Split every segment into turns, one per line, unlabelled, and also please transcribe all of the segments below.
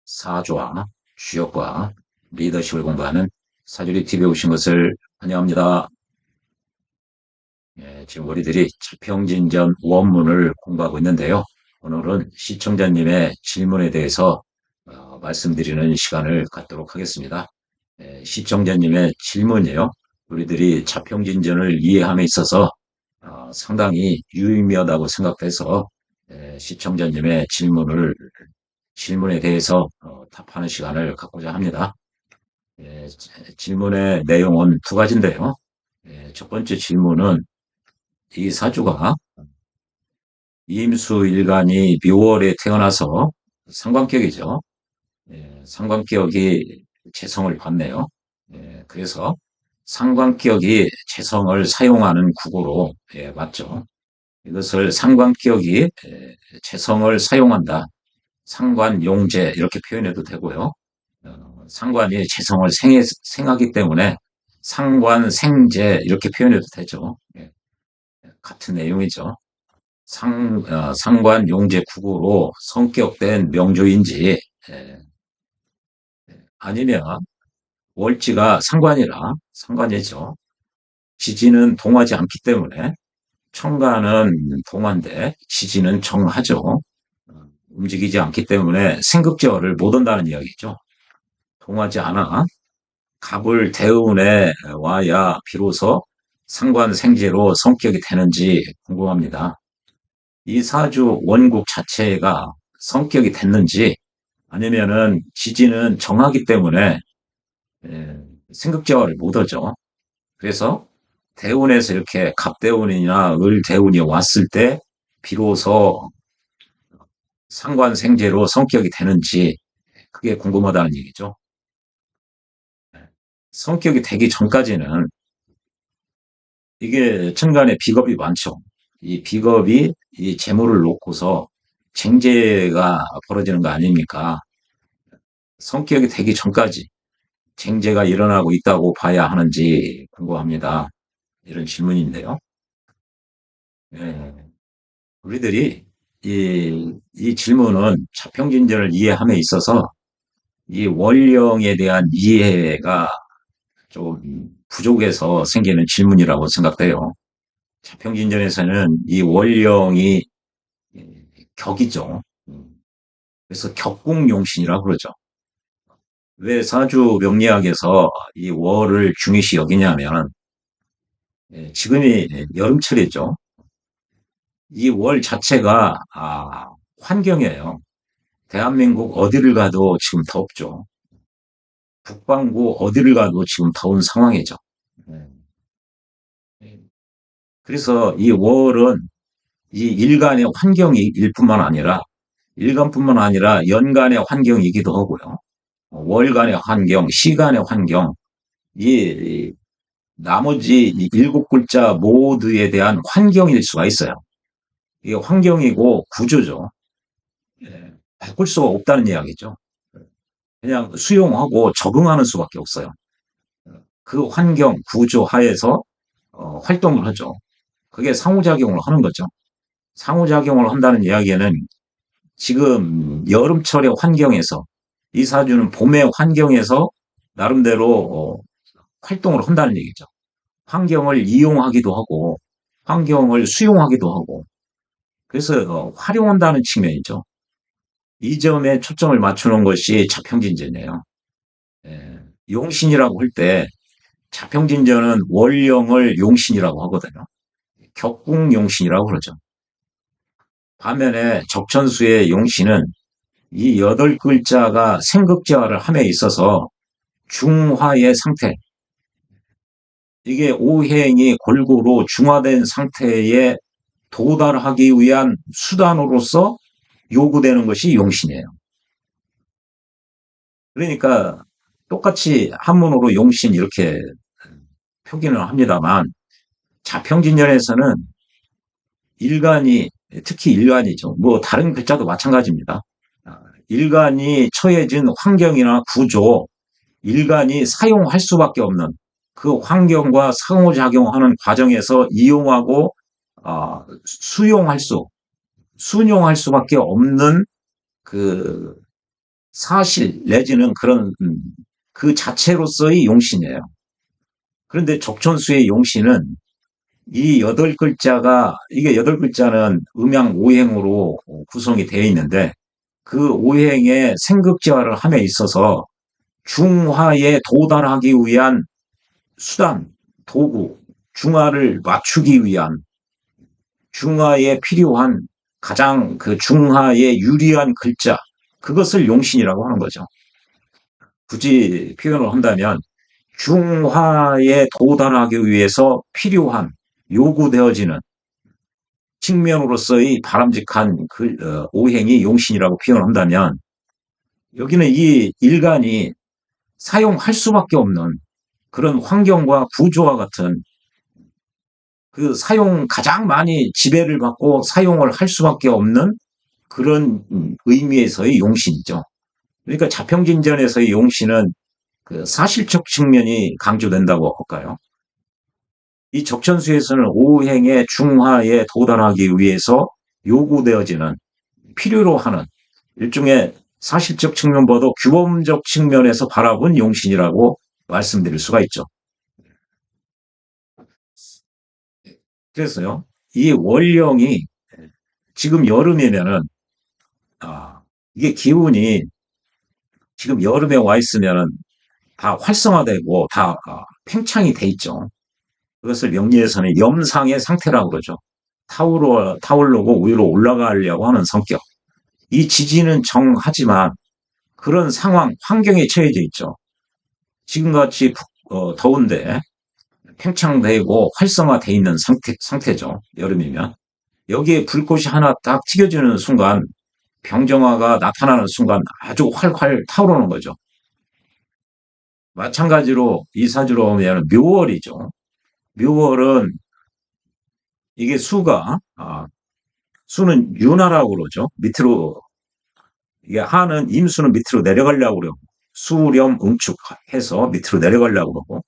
사조와 주역과 리더십을 공부하는 사주리 TV에 오신 것을 환영합니다. 지금 우리들이 자평진전 원문을 공부하고 있는데요. 오늘은 시청자님의 질문에 대해서 말씀드리는 시간을 갖도록 하겠습니다. 시청자님의 질문이에요. 우리들이 자평진전을 이해함에 있어서 상당히 유의미하다고 생각돼서 시청자님의 질문에 대해서 답하는 시간을 갖고자 합니다. 질문의 내용은 두 가지인데요. 첫 번째 질문은 이 사주가 임수일간이 묘월에 태어나서 상관격이죠. 상관격이 재성을 받네요. 그래서 상관격이 재성을 사용하는 국어로 맞죠. 이것을 상관격이 재성을 사용한다. 상관용재 이렇게 표현해도 되고요. 상관이 재성을 생하기 때문에 상관생재 이렇게 표현해도 되죠. 같은 내용이죠. 상관용재 국으로 성격된 명조인지 아니면 월지가 상관이죠. 지지는 동하지 않기 때문에 청간은 동한데 지지는 정하죠. 움직이지 않기 때문에 생극절을 못 온다는 이야기죠. 동하지 않아 갑을 대운에 와야 비로소 상관생재로 성격이 되는지 궁금합니다. 이 사주 원국 자체가 성격이 됐는지 아니면은 지지는 정하기 때문에 생극제화를 못 하죠. 그래서 대운에서 이렇게 갑대운이나 을대운이 왔을 때 비로소 상관생재로 성격이 되는지 그게 궁금하다는 얘기죠. 성격이 되기 전까지는 이게 천간에 비겁이 많죠. 이 비겁이 이 재물을 놓고서 쟁제가 벌어지는 거 아닙니까? 성격이 되기 전까지 쟁제가 일어나고 있다고 봐야 하는지 궁금합니다. 이런 질문인데요. 예, 우리들이 이 질문은 자평진전을 이해함에 있어서 이 원령에 대한 이해가 좀 부족해서 생기는 질문이라고 생각돼요. 자평진전에서는 이 원령이 격이죠. 그래서 격국용신이라고 그러죠. 왜 사주 명리학에서 이 월을 중요시 여기냐면 지금이 여름철이죠. 이 월 자체가 환경이에요. 대한민국 어디를 가도 지금 덥죠. 북반구 어디를 가도 지금 더운 상황이죠. 네. 그래서 이 월은 이 일간의 환경일 뿐만 아니라 일간뿐만 아니라 연간의 환경이기도 하고요. 월간의 환경, 시간의 환경, 이 나머지 일곱 글자 모두에 대한 환경일 수가 있어요. 이게 환경이고 구조죠. 바꿀 수가 없다는 이야기죠. 그냥 수용하고 적응하는 수밖에 없어요. 그 환경, 구조 하에서 활동을 하죠. 그게 상호작용을 하는 거죠. 상호작용을 한다는 이야기는 지금 여름철의 환경에서 이 사주는 봄의 환경에서 나름대로 활동을 한다는 얘기죠. 환경을 이용하기도 하고 환경을 수용하기도 하고 그래서 활용한다는 측면이죠. 이 점에 초점을 맞추는 것이 자평진전이에요. 용신이라고 할 때 자평진전은 월령을 용신이라고 하거든요. 격국용신이라고 그러죠. 반면에 적천수의 용신은 이 여덟 글자가 생극제화를 함에 있어서 중화의 상태, 이게 오행이 골고루 중화된 상태에 도달하기 위한 수단으로서 요구되는 것이 용신이에요. 그러니까 똑같이 한문으로 용신 이렇게 표기는 합니다만 자평진전에서는 일간이 특히 일간이죠. 뭐 다른 글자도 마찬가지입니다. 일간이 처해진 환경이나 구조, 일간이 사용할 수밖에 없는 그 환경과 상호작용하는 과정에서 이용하고 수용할 수, 순용할 수밖에 없는 그 사실 내지는 그런 그 자체로서의 용신이에요. 그런데 적천수의 용신은 이 여덟 글자가 이게 여덟 글자는 음양 오행으로 구성이 되어 있는데 그 오행의 생극지화를 함에 있어서 중화에 도달하기 위한 수단, 도구, 중화를 맞추기 위한 중화에 필요한 가장 그 중화에 유리한 글자, 그것을 용신이라고 하는 거죠. 굳이 표현을 한다면 중화에 도달하기 위해서 필요한 요구되어지는 측면으로서의 바람직한 오행이 용신이라고 표현한다면 여기는 이 일간이 사용할 수밖에 없는 그런 환경과 구조와 같은 그 사용 가장 많이 지배를 받고 사용을 할 수밖에 없는 그런 의미에서의 용신이죠. 그러니까 자평진전에서의 용신은 그 사실적 측면이 강조된다고 할까요? 이 적천수에서는 오행의 중화에 도달하기 위해서 요구되어지는 필요로 하는 일종의 사실적 측면보다 규범적 측면에서 바라본 용신이라고 말씀드릴 수가 있죠. 그래서요, 이 월령이 지금 여름이면은 이게 기운이 지금 여름에 와 있으면은 다 활성화되고 다 팽창이 돼 있죠. 그것을 명리에서는 염상의 상태라고 그러죠. 타오르고 위로 올라가려고 하는 성격. 이 지지는 정하지만 그런 상황, 환경에 처해져 있죠. 지금같이 더운데 팽창되고 활성화돼 있는 상태죠. 여름이면. 여기에 불꽃이 하나 딱 튀겨지는 순간 병정화가 나타나는 순간 아주 활활 타오르는 거죠. 마찬가지로 이 사주로 보면 묘월이죠. 묘월은 이게 수는 윤하라고 그러죠. 밑으로 이게 하는 임수는 밑으로 내려가려고 그러고 수렴 응축해서 밑으로 내려가려고 그러고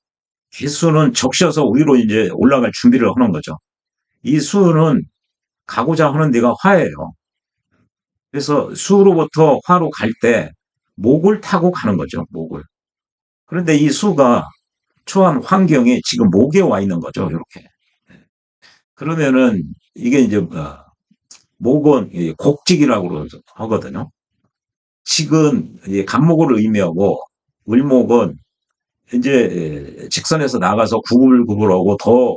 기수는 적셔서 위로 이제 올라갈 준비를 하는 거죠. 이 수는 가고자 하는 데가 화예요. 그래서 수로부터 화로 갈 때 목을 타고 가는 거죠. 목을. 그런데 이 수가 처한 환경이 지금 목에 와 있는 거죠. 이렇게. 그러면은 이게 이제 목은 곡직이라고 하거든요. 직은 간목을 의미하고 을목은 이제 직선에서 나가서 구불구불하고 더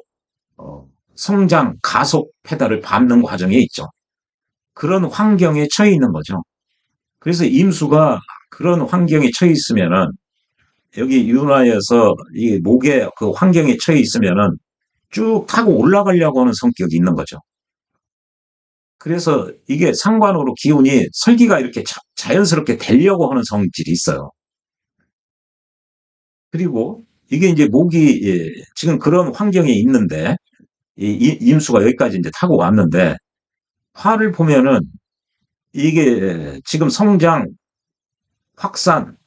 성장 가속 페달을 밟는 과정에 있죠. 그런 환경에 처해 있는 거죠. 그래서 임수가 그런 환경에 처해 있으면은 여기 윤화에서 이 목에 그 환경에 처해 있으면은 쭉 타고 올라가려고 하는 성격이 있는 거죠. 그래서 이게 상관으로 기운이 설기가 이렇게 자연스럽게 되려고 하는 성질이 있어요. 그리고 이게 이제 목이 지금 그런 환경에 있는데 임수가 여기까지 이제 타고 왔는데 화를 보면은 이게 지금 성장, 확산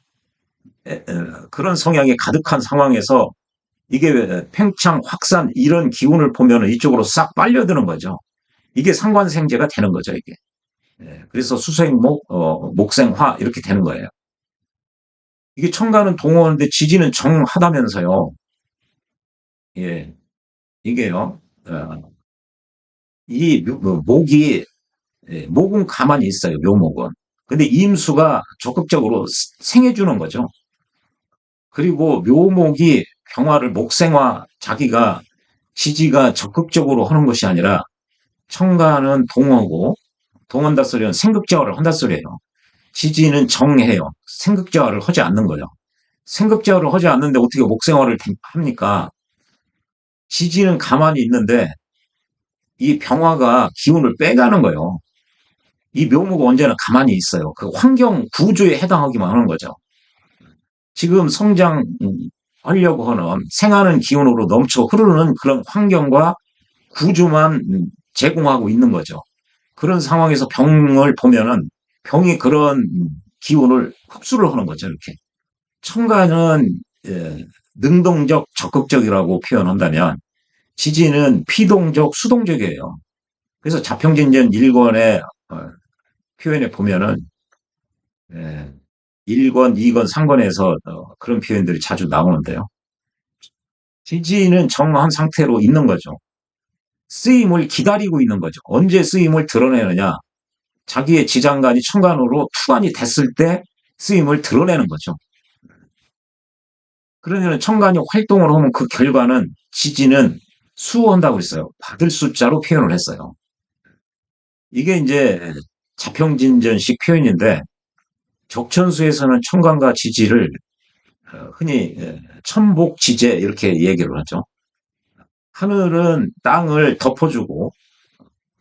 그런 성향이 가득한 상황에서 이게 팽창, 확산 이런 기운을 보면은 이쪽으로 싹 빨려드는 거죠. 이게 상관생재가 되는 거죠, 이게. 그래서 수생목, 목생화 이렇게 되는 거예요. 이게 청가는 동호인데 지지는 정하다면서요. 예, 이게요. 이 목이 목은 가만히 있어요. 묘목은. 근데 임수가 적극적으로 생해주는 거죠. 그리고 묘목이 병화를 목생화 자기가 지지가 적극적으로 하는 것이 아니라 청가는 동하고 동한다 소리는 생극제화를 한다 소리예요. 지지는 정해요. 생극제화를 하지 않는 거죠. 생극제화를 하지 않는데 어떻게 목생화를 합니까? 지지는 가만히 있는데 이 병화가 기운을 빼가는 거예요. 이 묘목은 언제나 가만히 있어요. 그 환경 구조에 해당하기만 하는 거죠. 지금 성장하려고 하는 생하는 기운으로 넘쳐 흐르는 그런 환경과 구조만 제공하고 있는 거죠. 그런 상황에서 병을 보면은 병이 그런 기운을 흡수를 하는 거죠. 이렇게. 청가는 능동적, 적극적이라고 표현한다면 지지는 피동적, 수동적이에요. 그래서 자평진전 1권의 표현에 보면은 1권, 2권, 3권에서 그런 표현들이 자주 나오는데요. 지지는 정한 상태로 있는 거죠. 쓰임을 기다리고 있는 거죠. 언제 쓰임을 드러내느냐? 자기의 지장간이 천간으로 투간이 됐을 때 쓰임을 드러내는 거죠. 그러면 천간이 활동을 하면 그 결과는 지지는 수한다고 했어요. 받을 숫자로 표현을 했어요. 이게 이제 자평진전식 표현인데 적천수에서는 천간과 지지를 흔히 천복지재 이렇게 얘기를 하죠. 하늘은 땅을 덮어주고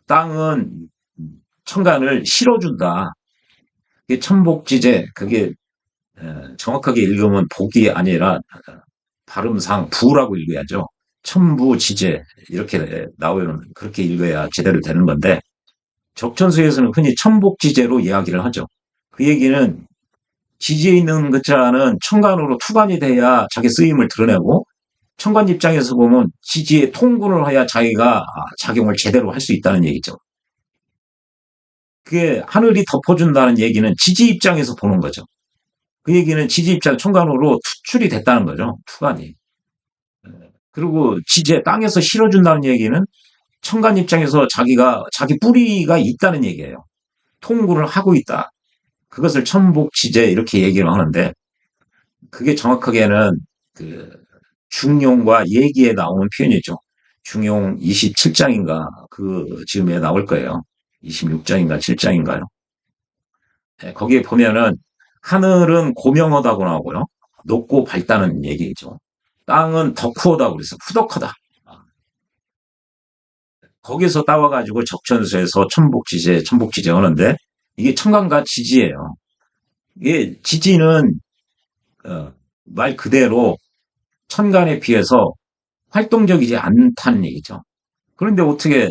땅은 천간을 실어준다. 이게 천복지재, 그게 정확하게 읽으면 복이 아니라 발음상 부라고 읽어야죠. 천부지재 이렇게 나오는 그렇게 읽어야 제대로 되는 건데 적천수에서는 흔히 천복지재로 이야기를 하죠. 그 얘기는 지지에 있는 글자는 천간으로 투간이 돼야 자기 쓰임을 드러내고 천간 입장에서 보면 지지에 통군을 해야 자기가 작용을 제대로 할 수 있다는 얘기죠. 그게 하늘이 덮어준다는 얘기는 지지 입장에서 보는 거죠. 그 얘기는 지지 입장 천간으로 투출이 됐다는 거죠. 투간이. 그리고 지지에 땅에서 실어준다는 얘기는 천간 입장에서 자기가 자기 뿌리가 있다는 얘기예요. 통군을 하고 있다. 그것을 천복지재 이렇게 얘기를 하는데 그게 정확하게는 그 중용과 얘기에 나오는 표현이죠. 중용 27장인가 그 즈음에 나올 거예요. 26장인가 7장인가요. 네, 거기에 보면은 하늘은 고명하다고 나오고요. 높고 밝다는 얘기죠. 땅은 덕후하다고 그래서 후덕하다. 거기서 따와가지고 적천수에서 천복지재 하는데 이게 천간과 지지예요. 이게 지지는 말 그대로 천간에 비해서 활동적이지 않다는 얘기죠. 그런데 어떻게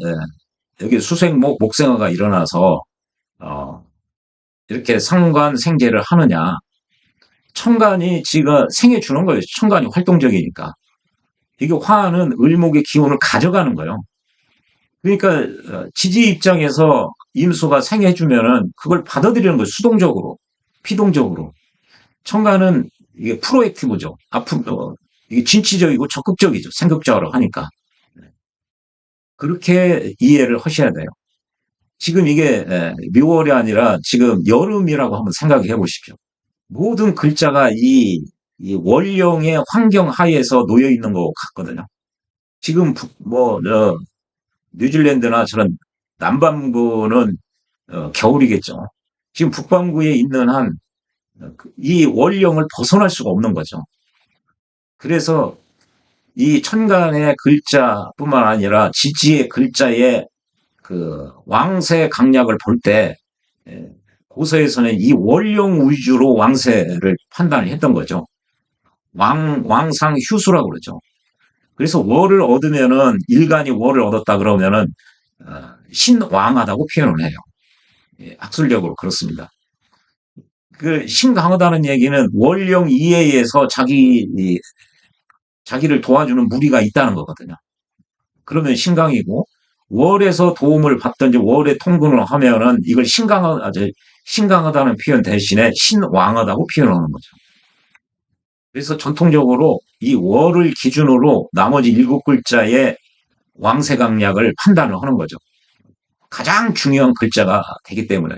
여기 수생목 목생화가 일어나서 어, 이렇게 상관생재를 하느냐? 천간이 지가 생해 주는 거예요. 천간이 활동적이니까. 이게 화는 을목의 기운을 가져가는 거예요. 그러니까 지지 입장에서 임수가 생해 주면은 그걸 받아들이는 거예요. 수동적으로, 피동적으로. 천간은 이게 프로액티브죠. 앞으로 이게 진취적이고 적극적이죠. 생극적으로 하니까. 그렇게 이해를 하셔야 돼요. 지금 이게 묘월이 아니라 지금 여름이라고 한번 생각해 보십시오. 모든 글자가 이 원령의 환경 하에서 놓여 있는 것 같거든요. 지금 뉴질랜드나 저런 남반구는 겨울이겠죠. 지금 북반구에 있는 한 이 원령을 벗어날 수가 없는 거죠. 그래서 이 천간의 글자뿐만 아니라 지지의 글자의 그 왕세 강약을 볼 때 고서에서는 이 원령 위주로 왕세를 판단을 했던 거죠. 왕상 휴수라고 그러죠. 그래서 월을 얻으면은 일간이 월을 얻었다 그러면은 신왕하다고 표현을 해요. 학술적으로 그렇습니다. 그 신강하다는 얘기는 원령 이해에서 자기를 도와주는 무리가 있다는 거거든요. 그러면 신강이고 월에서 도움을 받든지 월에 통근을 하면은 이걸 신강하다는 표현 대신에 신왕하다고 표현하는 거죠. 그래서 전통적으로 이 월을 기준으로 나머지 7글자의 왕세강약을 판단을 하는 거죠. 가장 중요한 글자가 되기 때문에.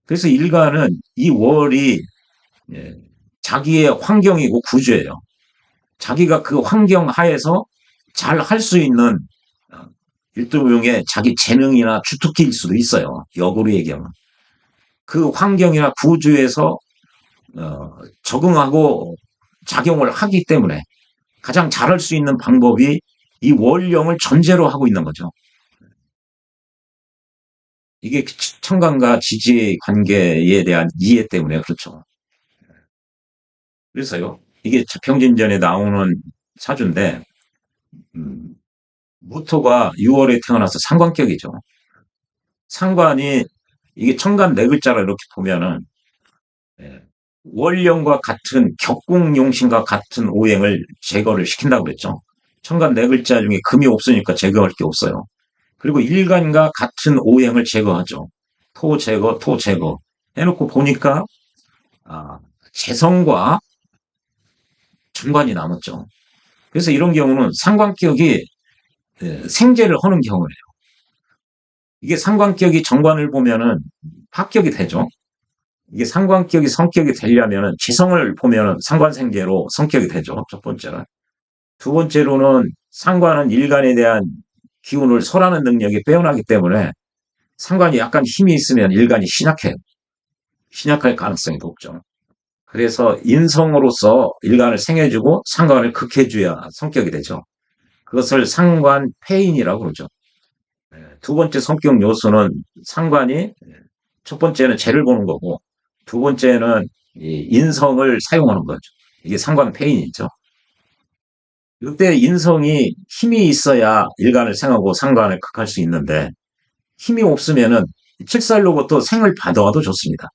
그래서 일간은 이 월이 자기의 환경이고 구조예요. 자기가 그 환경 하에서 잘 할 수 있는 일종의 자기 재능이나 주특기일 수도 있어요. 역으로 얘기하면. 그 환경이나 구조에서 적응하고 작용을 하기 때문에 가장 잘할 수 있는 방법이 이 원령을 전제로 하고 있는 거죠. 이게 천간과 지지의 관계에 대한 이해 때문에 그렇죠. 그래서요. 이게 자평진전에 나오는 사주인데 무토가 6월에 태어나서 상관격이죠. 상관이 이게 천간 네 글자로 이렇게 보면은 월령과 같은 격궁용신과 같은 오행을 제거를 시킨다고 그랬죠. 천간 네 글자 중에 금이 없으니까 제거할 게 없어요. 그리고 일간과 같은 오행을 제거하죠. 토 제거, 토 제거. 해놓고 보니까 아, 재성과 정관이 남았죠. 그래서 이런 경우는 상관격이 생재를 하는 경우예요. 이게 상관격이 정관을 보면은 합격이 되죠. 이게 상관격이 성격이 되려면은 지성을 보면은 상관생재로 성격이 되죠. 첫 번째는. 두 번째로는 상관은 일간에 대한 기운을 설하는 능력이 빼어나기 때문에 상관이 약간 힘이 있으면 일간이 신약해요. 신약할 가능성이 높죠. 그래서 인성으로서 일간을 생해주고 상관을 극해줘야 성격이 되죠. 그것을 상관폐인이라고 그러죠. 두 번째 성격 요소는 상관이 첫 번째는 재를 보는 거고 두 번째는 인성을 사용하는 거죠. 이게 상관폐인이죠. 이때 인성이 힘이 있어야 일간을 생하고 상관을 극할 수 있는데 힘이 없으면은 칠살로부터 생을 받아와도 좋습니다.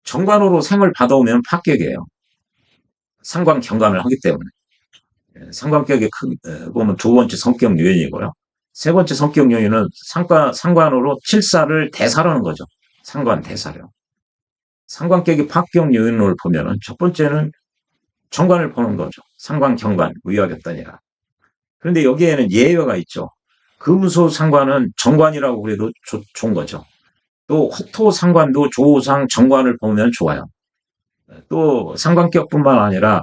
정관으로 생을 받아오면 파격이에요. 상관 경관을 하기 때문에. 상관격이 보면 두 번째 성격 요인이고요. 세 번째 성격 요인은 상관으로 칠사를 대사라는 거죠. 상관 대사령. 상관격이 파격 요인을 보면은 첫 번째는 정관을 보는 거죠. 상관 경관 위화격단이라. 그런데 여기에는 예외가 있죠. 금수 상관은 정관이라고 그래도 좋은 거죠. 또 화토 상관도 조상 정관을 보면 좋아요. 또 상관격뿐만 아니라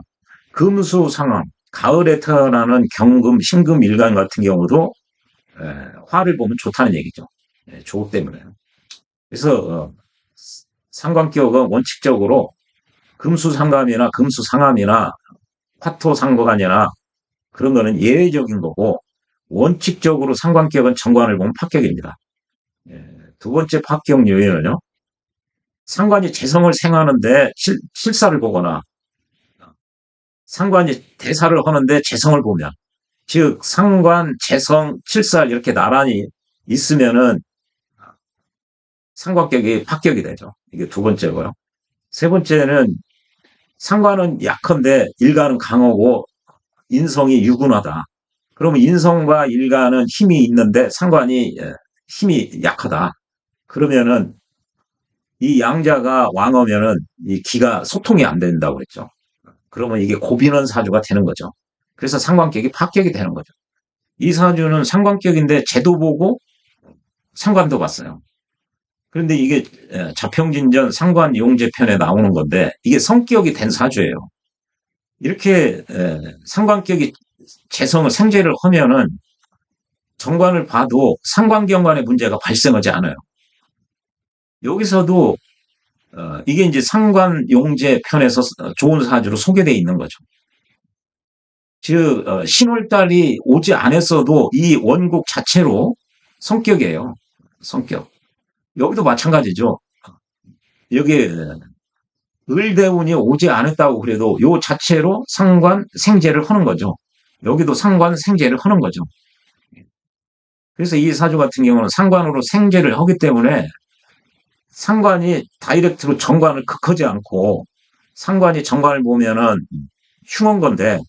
금수 상황, 가을에 태어나는 경금, 신금, 일간 같은 경우도 화를 보면 좋다는 얘기죠. 조우 때문에. 그래서 상관격은 원칙적으로 금수 상감이나 금수 상함이나 화토 상관이나 그런 거는 예외적인 거고 원칙적으로 상관격은 정관을 보면 파격입니다. 두 번째 파격 요인은요. 상관이 재성을 생하는데 실사를 보거나 상관이 대사를 하는데 재성을 보면 즉 상관, 재성, 칠살 이렇게 나란히 있으면은 상관격이 파격이 되죠. 이게 두 번째고요. 세 번째는 상관은 약한데 일간은 강하고 인성이 유군하다. 그러면 인성과 일간은 힘이 있는데 상관이 힘이 약하다. 그러면은 이 양자가 왕하면은 이 기가 소통이 안 된다고 그랬죠. 그러면 이게 고비는 사주가 되는 거죠. 그래서 상관격이 파격이 되는 거죠. 이 사주는 상관격인데 제도 보고 상관도 봤어요. 그런데 이게 자평진전 상관용제편에 나오는 건데 이게 성격이 된 사주예요. 이렇게 상관격이 재성을 생재를 하면은 정관을 봐도 상관경관의 문제가 발생하지 않아요. 여기서도 이게 이제 상관용제 편에서 좋은 사주로 소개되어 있는 거죠. 즉 신월달이 오지 않았어도 이 원국 자체로 성격이에요. 성격. 여기도 마찬가지죠. 여기 을대운이 오지 않았다고 그래도 요 자체로 상관 생재를 하는 거죠. 여기도 상관 생재를 하는 거죠. 그래서 이 사주 같은 경우는 상관으로 생재를 하기 때문에 상관이 다이렉트로 정관을 극하지 않고 상관이 정관을 보면은 흉한 건데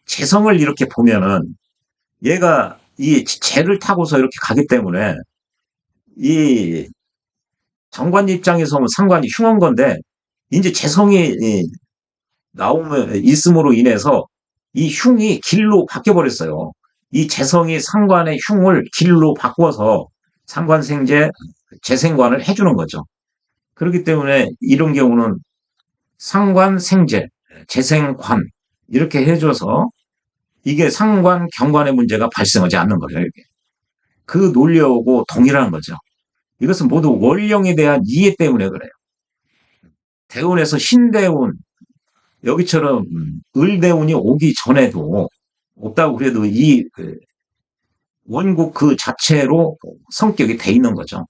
재성을 이렇게 보면은 얘가 이 재를 타고서 이렇게 가기 때문에 이 정관 입장에서는 상관이 흉한 건데 이제 재성이 나오면 있음으로 인해서 이 흉이 길로 바뀌어 버렸어요. 이 재성이 상관의 흉을 길로 바꿔서 상관생재 재생관을 해주는 거죠. 그렇기 때문에 이런 경우는 상관생재 재생관 이렇게 해줘서 이게 상관 경관의 문제가 발생하지 않는 거예요. 이게. 그 논리하고 동일한 거죠. 이것은 모두 원령에 대한 이해 때문에 그래요. 대운에서 신대운 여기처럼 을대운이 오기 전에도 없다고 그래도 이 원국 그 자체로 성격이 돼 있는 거죠.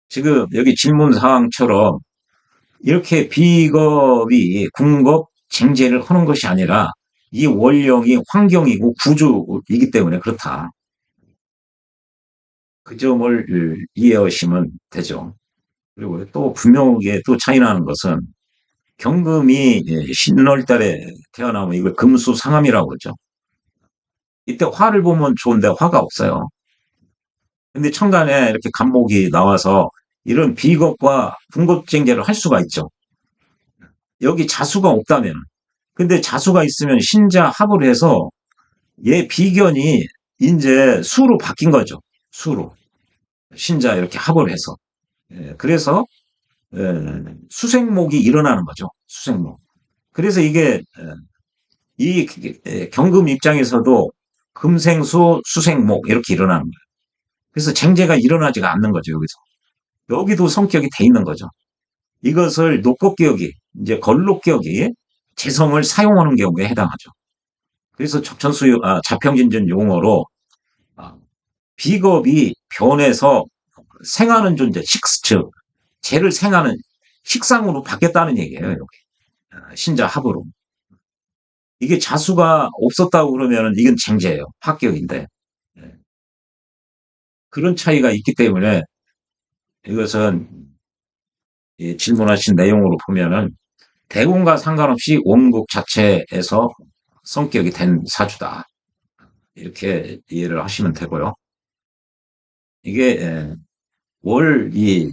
지금 여기 질문 사항처럼 이렇게 비겁이 궁겁 쟁제를 하는 것이 아니라 이 원령이 환경이고 구조이기 때문에 그렇다. 그 점을 이해하시면 되죠. 그리고 또 분명하게 또 차이나는 것은 경금이 신월달에 태어나면 이걸 금수상함이라고 그러죠. 이때 화를 보면 좋은데 화가 없어요. 근데 천간에 이렇게 간목이 나와서 이런 비겁과 분고쟁제를 할 수가 있죠. 여기 자수가 없다면. 근데 자수가 있으면 신자 합을 해서 얘 비견이 이제 수로 바뀐 거죠. 수로. 신자 이렇게 합을 해서. 그래서 수생목이 일어나는 거죠. 수생목. 그래서 이게 이 경금 입장에서도 금생수 수생목 이렇게 일어나는 거예요. 그래서 쟁제가 일어나지가 않는 거죠. 여기서. 여기도 성격이 돼 있는 거죠. 이것을 녹곡격이 이제 걸록격이 재성을 사용하는 경우에 해당하죠. 그래서 자평진전 용어로 아, 비겁이 변해서 생하는 존재, 즉 죄를 생하는 식상으로 바뀌었다는 얘기예요. 여기. 신자 합으로. 이게 자수가 없었다고 그러면 이건 쟁제예요. 합격인데. 예. 그런 차이가 있기 때문에 이것은 질문하신 내용으로 보면은 대운과 상관없이 원국 자체에서 성격이 된 사주다. 이렇게 이해를 하시면 되고요. 이게 이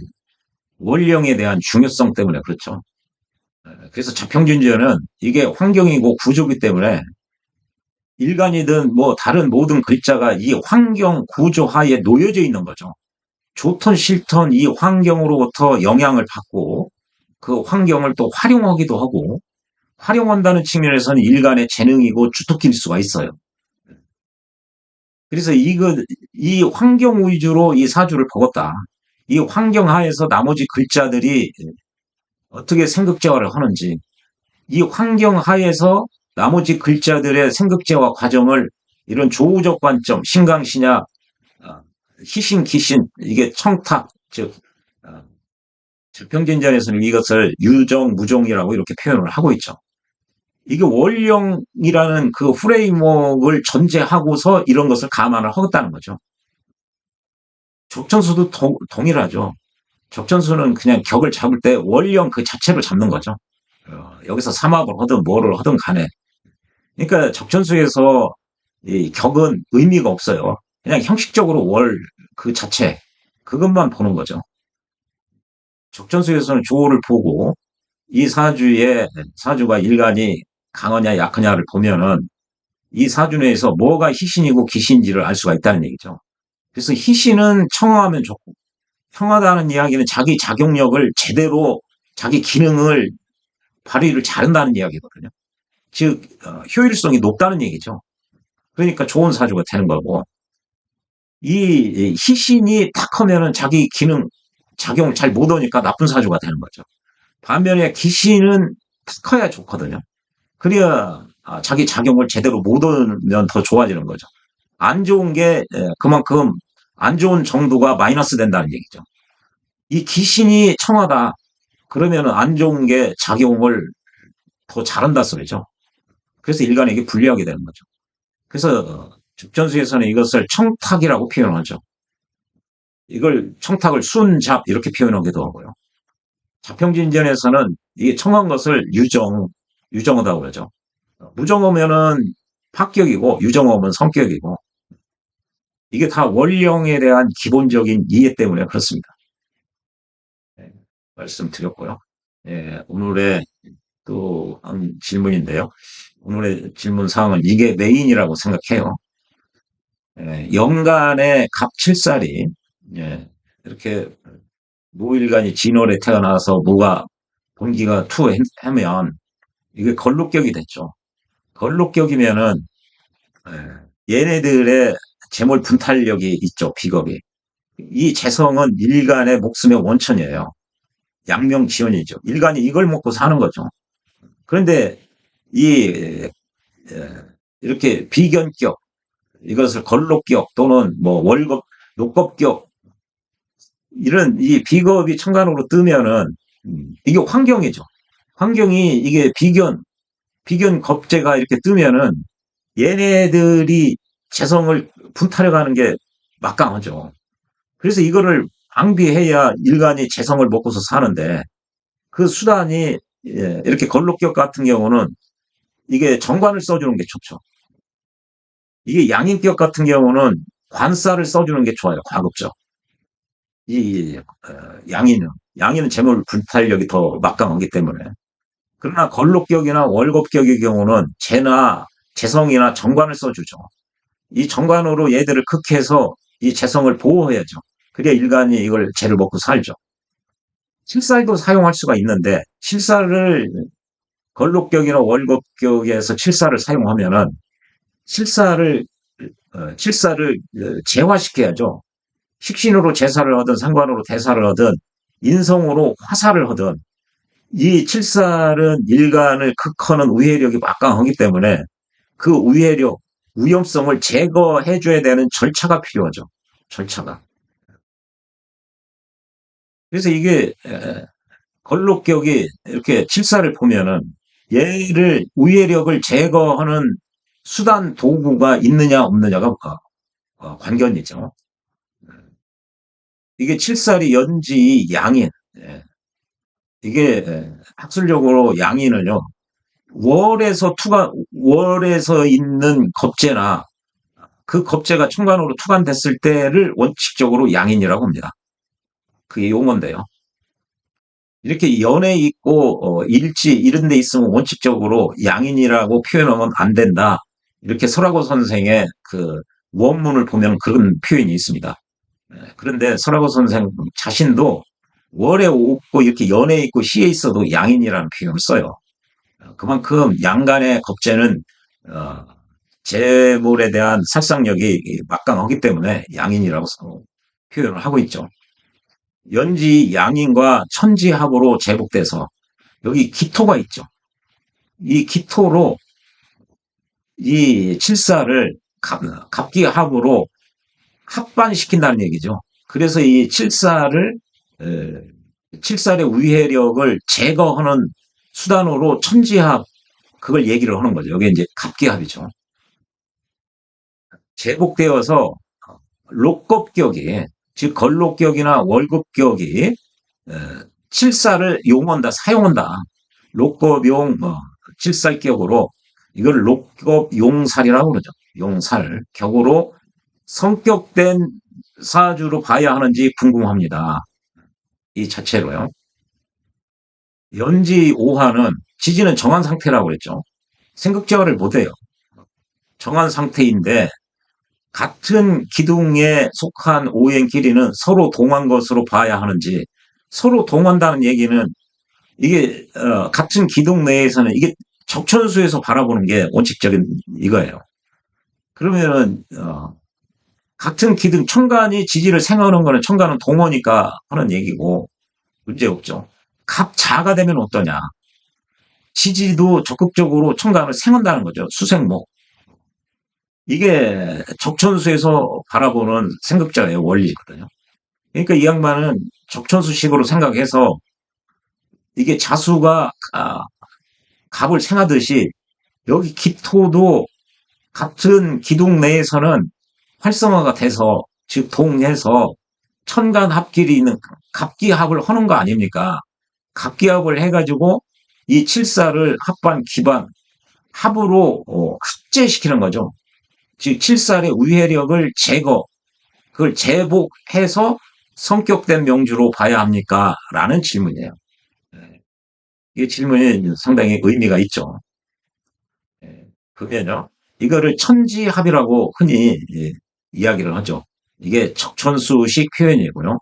원령에 대한 중요성 때문에 그렇죠. 그래서 자평진전은 이게 환경이고 구조기 때문에 일간이든 뭐 다른 모든 글자가 이 환경 구조 하에 놓여져 있는 거죠. 좋든 싫든 이 환경으로부터 영향을 받고 그 환경을 또 활용하기도 하고 활용한다는 측면에서는 일간의 재능이고 주특기일 수가 있어요. 그래서 이 환경 위주로 이 사주를 보았다. 이 환경 하에서 나머지 글자들이 어떻게 생극재화를 하는지, 이 환경 하에서 나머지 글자들의 생극재화 과정을 이런 조우적 관점, 신강신약, 희신, 기신, 이게 청탁, 즉, 평진전에서는 이것을 유정, 무정이라고 이렇게 표현을 하고 있죠. 이게 원령이라는 그 프레임워크를 전제하고서 이런 것을 감안을 하겠다는 거죠. 적전수도 동일하죠. 적전수는 그냥 격을 잡을 때 원령 그 자체를 잡는 거죠. 여기서 삼합을 하든 뭐를 하든 간에. 그러니까 적전수에서 이 격은 의미가 없어요. 그냥 형식적으로 월 그 자체 그것만 보는 거죠. 적전수에서는 조호를 보고 이 사주가 일간이 강하냐 약하냐를 보면은 이 사주 내에서 뭐가 희신이고 기신지를 알 수가 있다는 얘기죠. 그래서 희신은 청하면 좋고 평하다는 이야기는 자기 작용력을 제대로 자기 기능을 발휘를 잘한다는 이야기거든요. 즉 효율성이 높다는 얘기죠. 그러니까 좋은 사주가 되는 거고 이 희신이 탁 하면은 자기 기능 작용을 잘 못하니까 나쁜 사주가 되는 거죠. 반면에 기신은 탁 커야 좋거든요. 그래야 자기 작용을 제대로 못하면 더 좋아지는 거죠. 안 좋은 게 그만큼 안 좋은 정도가 마이너스 된다는 얘기죠. 이 기신이 청하다. 그러면 안 좋은 게 작용을 더 잘한다 소리죠. 그래서 일간에게 불리하게 되는 거죠. 그래서 죽전수에서는 이것을 청탁이라고 표현하죠. 이걸 청탁을 순잡 이렇게 표현하기도 하고요. 자평진전에서는 이게 청한 것을 유정하다고 그러죠. 무정하면은 파격이고 유정하면 성격이고 이게 다 원령에 대한 기본적인 이해 때문에 그렇습니다. 네, 말씀드렸고요. 예, 오늘의 또 한 질문인데요. 오늘의 질문 사항은 이게 메인이라고 생각해요. 예, 연간의 갑칠살이 예, 이렇게 무일간이 진월에 태어나서 무가 본기가 투하면 이게 걸록격이 됐죠. 걸록격이면은 얘네들의 재물 분탈력이 있죠. 비겁이. 이 재성은 일간의 목숨의 원천이에요. 양명지원이죠. 일간이 이걸 먹고 사는 거죠. 그런데 이 이렇게 비견격 이것을 걸록격 또는 뭐 월급 녹급격 이런 이 비겁이 천간으로 뜨면은 이게 환경이죠. 환경이 이게 비견 겁재가 이렇게 뜨면은 얘네들이 재성을 분탈해가는 게 막강하죠. 그래서 이거를 방비해야 일간이 재성을 먹고서 사는데 그 수단이 이렇게 걸록격 같은 경우는 이게 정관을 써주는 게 좋죠. 이게 양인격 같은 경우는 관사를 써주는 게 좋아요. 과급적. 양인은 재물 불탈력이 더 막강하기 때문에. 그러나 걸록격이나 월급격의 경우는 재나 재성이나 정관을 써주죠. 이 정관으로 얘들을 극해서 이 재성을 보호해야죠. 그래야 일간이 이걸 재를 먹고 살죠. 칠살도 사용할 수가 있는데 칠살을 걸록격이나 월급격에서 칠살을 사용하면은 칠살을 칠살을 재화시켜야죠. 식신으로 제사를 하든 상관으로 대사를 하든 인성으로 화살을 하든 이 칠살은 일간을 극하는 우회력이 막강하기 때문에 그 우회력, 위험성을 제거해줘야 되는 절차가 필요하죠. 절차가. 그래서 이게 걸록격이 이렇게 칠살을 보면은 얘를 우회력을 제거하는 수단 도구가 있느냐 없느냐가 관건이죠. 이게 칠살이 연지 양인. 이게 학술적으로 양인은요. 월에서 있는 겁재나 그 겁재가 천간으로 투관됐을 때를 원칙적으로 양인이라고 합니다. 그게 용어인데요. 이렇게 연에 있고 일지 이런 데 있으면 원칙적으로 양인이라고 표현하면 안 된다. 이렇게 설하고 선생의 그 원문을 보면 그런 표현이 있습니다. 그런데 설하고 선생 자신도 월에 없고 이렇게 연에 있고 시에 있어도 양인이라는 표현을 써요. 그만큼 양간의 겁재는 어, 재물에 대한 살상력이 막강하기 때문에 양인이라고 표현을 하고 있죠. 연지 양인과 천지합으로 제복돼서 여기 기토가 있죠. 이 기토로 이 칠사를 갑기합으로 합반시킨다는 얘기죠. 그래서 이 칠살의 위해력을 제거하는 수단으로 천지합 그걸 얘기를 하는 거죠. 여기 이제 갑기합이죠. 제복되어서 록겁격이 즉 걸록격이나 월급격이 칠살을 용한다, 사용한다. 록겁용 칠살격으로 이걸 록겁용살이라고 그러죠. 용살 격으로 성격된 사주로 봐야 하는지 궁금합니다. 이 자체로요. 연지 오화는 지지는 정한 상태라고 그랬죠. 생극제화를 못해요. 정한 상태인데 같은 기둥에 속한 오행끼리는 서로 동한 것으로 봐야 하는지 서로 동한다는 얘기는 이게 같은 기둥 내에서는 이게 적천수에서 바라보는 게 원칙적인 이거예요. 그러면은 같은 기둥 천간이 지지를 생하는 거는 천간은 동호니까 하는 얘기고 문제 없죠. 갑자가 되면 어떠냐? 지지도 적극적으로 천간을 생한다는 거죠. 수생목. 이게 적천수에서 바라보는 생극자의 원리거든요. 그러니까 이 양반은 적천수식으로 생각해서 이게 자수가 갑을 생하듯이 여기 기토도 같은 기둥 내에서는 활성화가 돼서 즉 동해서 천간 합길이 있는 갑기합을 하는 거 아닙니까? 갑기합을 해가지고 이 칠사를 합반 기반 합으로 합제시키는 거죠. 즉 칠살의 위해력을 제거, 그걸 제복해서 성격된 명주로 봐야 합니까? 라는 질문이에요. 이 질문이 상당히 의미가 있죠. 그게요. 이거를 천지합이라고 흔히 이야기를 하죠. 이게 적천수식 표현이고요.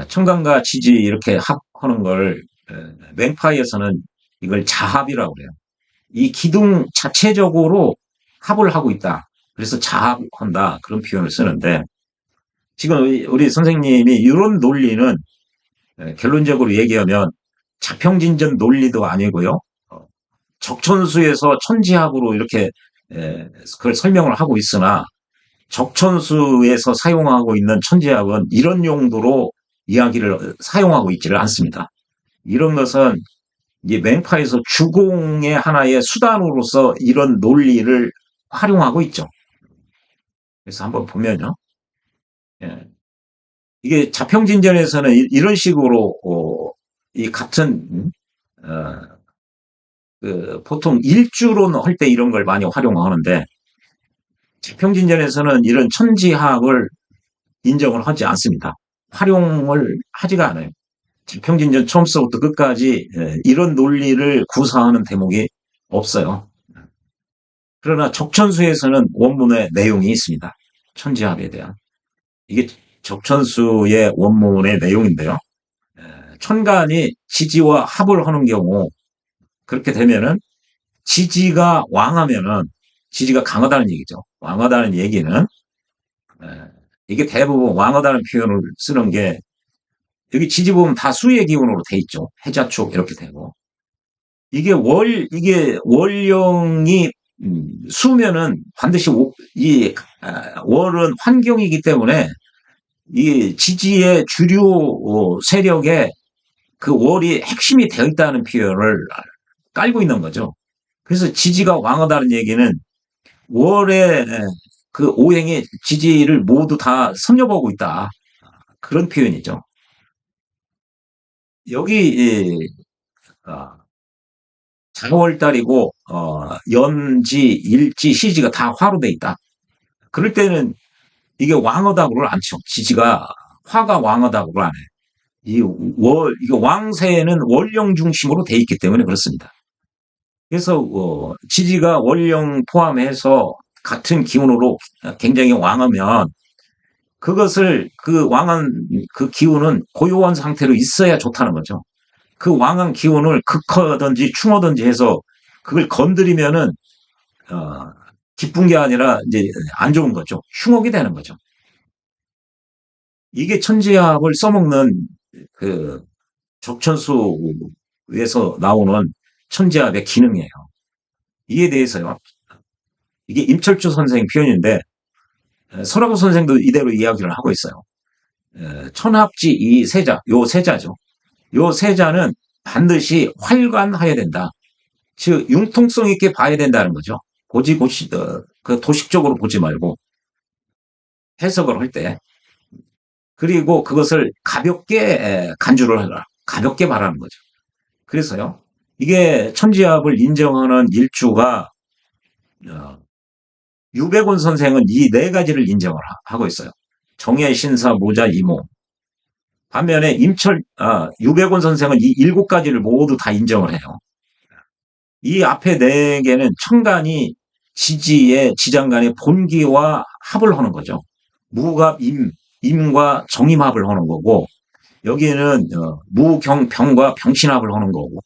천간과 지지 이렇게 합하는 걸 맹파에서는 이걸 자합이라고 그래요. 이 기둥 자체적으로 합을 하고 있다. 그래서 자합한다. 그런 표현을 쓰는데 지금 우리 선생님이 이런 논리는 결론적으로 얘기하면 자평진전 논리도 아니고요. 적천수에서 천지합으로 이렇게 그걸 설명을 하고 있으나 적천수에서 사용하고 있는 천지합은 이런 용도로 이야기를 사용하고 있지를 않습니다. 이런 것은 이제 맹파에서 주공의 하나의 수단으로서 이런 논리를 활용하고 있죠. 그래서 한번 보면요. 예. 이게 자평진전에서는 이런 식으로 이 같은 보통 일주론 할 때 이런 걸 많이 활용하는데 자평진전에서는 이런 천지합을 인정을 하지 않습니다. 활용을 하지가 않아요. 평진전 처음부터 끝까지 이런 논리를 구사하는 대목이 없어요. 그러나 적천수에서는 원문의 내용이 있습니다. 천지합에 대한. 이게 적천수의 원문의 내용인데요. 천간이 지지와 합을 하는 경우 그렇게 되면은 지지가 왕하면은 지지가 강하다는 얘기죠. 왕하다는 얘기는 이게 대부분 왕하다는 표현을 쓰는 게 여기 지지 보면 다 수의 기운으로 돼 있죠. 해자축 이렇게 되고 이게 월령이 수면은 반드시 이 월은 환경이기 때문에 이 지지의 주류 세력에 그 월이 핵심이 되어 있다는 표현을 깔고 있는 거죠. 그래서 지지가 왕하다는 얘기는 월의 그 오행의 지지를 모두 다 섭렵하고 있다. 그런 표현이죠. 여기 자월달이고 연지, 일지, 시지가 다 화로 돼 있다. 그럴 때는 이게 왕하다고를 안 쳐. 지지가 화가 왕하다고를 안 해. 이게 왕세에는 월령 중심으로 돼 있기 때문에 그렇습니다. 그래서 지지가 월령 포함해서 같은 기운으로 굉장히 왕하면 그것을 그 왕한 그 기운은 고요한 상태로 있어야 좋다는 거죠. 그 왕한 기운을 극하든지 충하든지 해서 그걸 건드리면은 어, 기쁜 게 아니라 이제 안 좋은 거죠. 흉하게 되는 거죠. 이게 천지합을 써먹는 그 적천수에서 나오는 천지합의 기능이에요. 이에 대해서요. 이게 임철주 선생 표현인데 설하구 선생도 이대로 이야기를 하고 있어요. 천합지 이 세자, 요 세자죠. 요 세자는 반드시 활관해야 된다. 즉 융통성 있게 봐야 된다는 거죠. 고지고시 그 도식적으로 보지 말고 해석을 할 때. 그리고 그것을 가볍게 간주를 하라. 가볍게 말하는 거죠. 그래서요. 이게 천지합을 인정하는 일주가 유백원 선생은 이 네 가지를 인정을 하고 있어요. 정예, 신사, 모자, 이모. 반면에 유백원 선생은 이 일곱 가지를 모두 다 인정을 해요. 이 앞에 네 개는 천간이 지지의 지장간의 본기와 합을 하는 거죠. 무갑, 임과 정임합을 하는 거고, 여기는 무경, 병과 병신합을 하는 거고,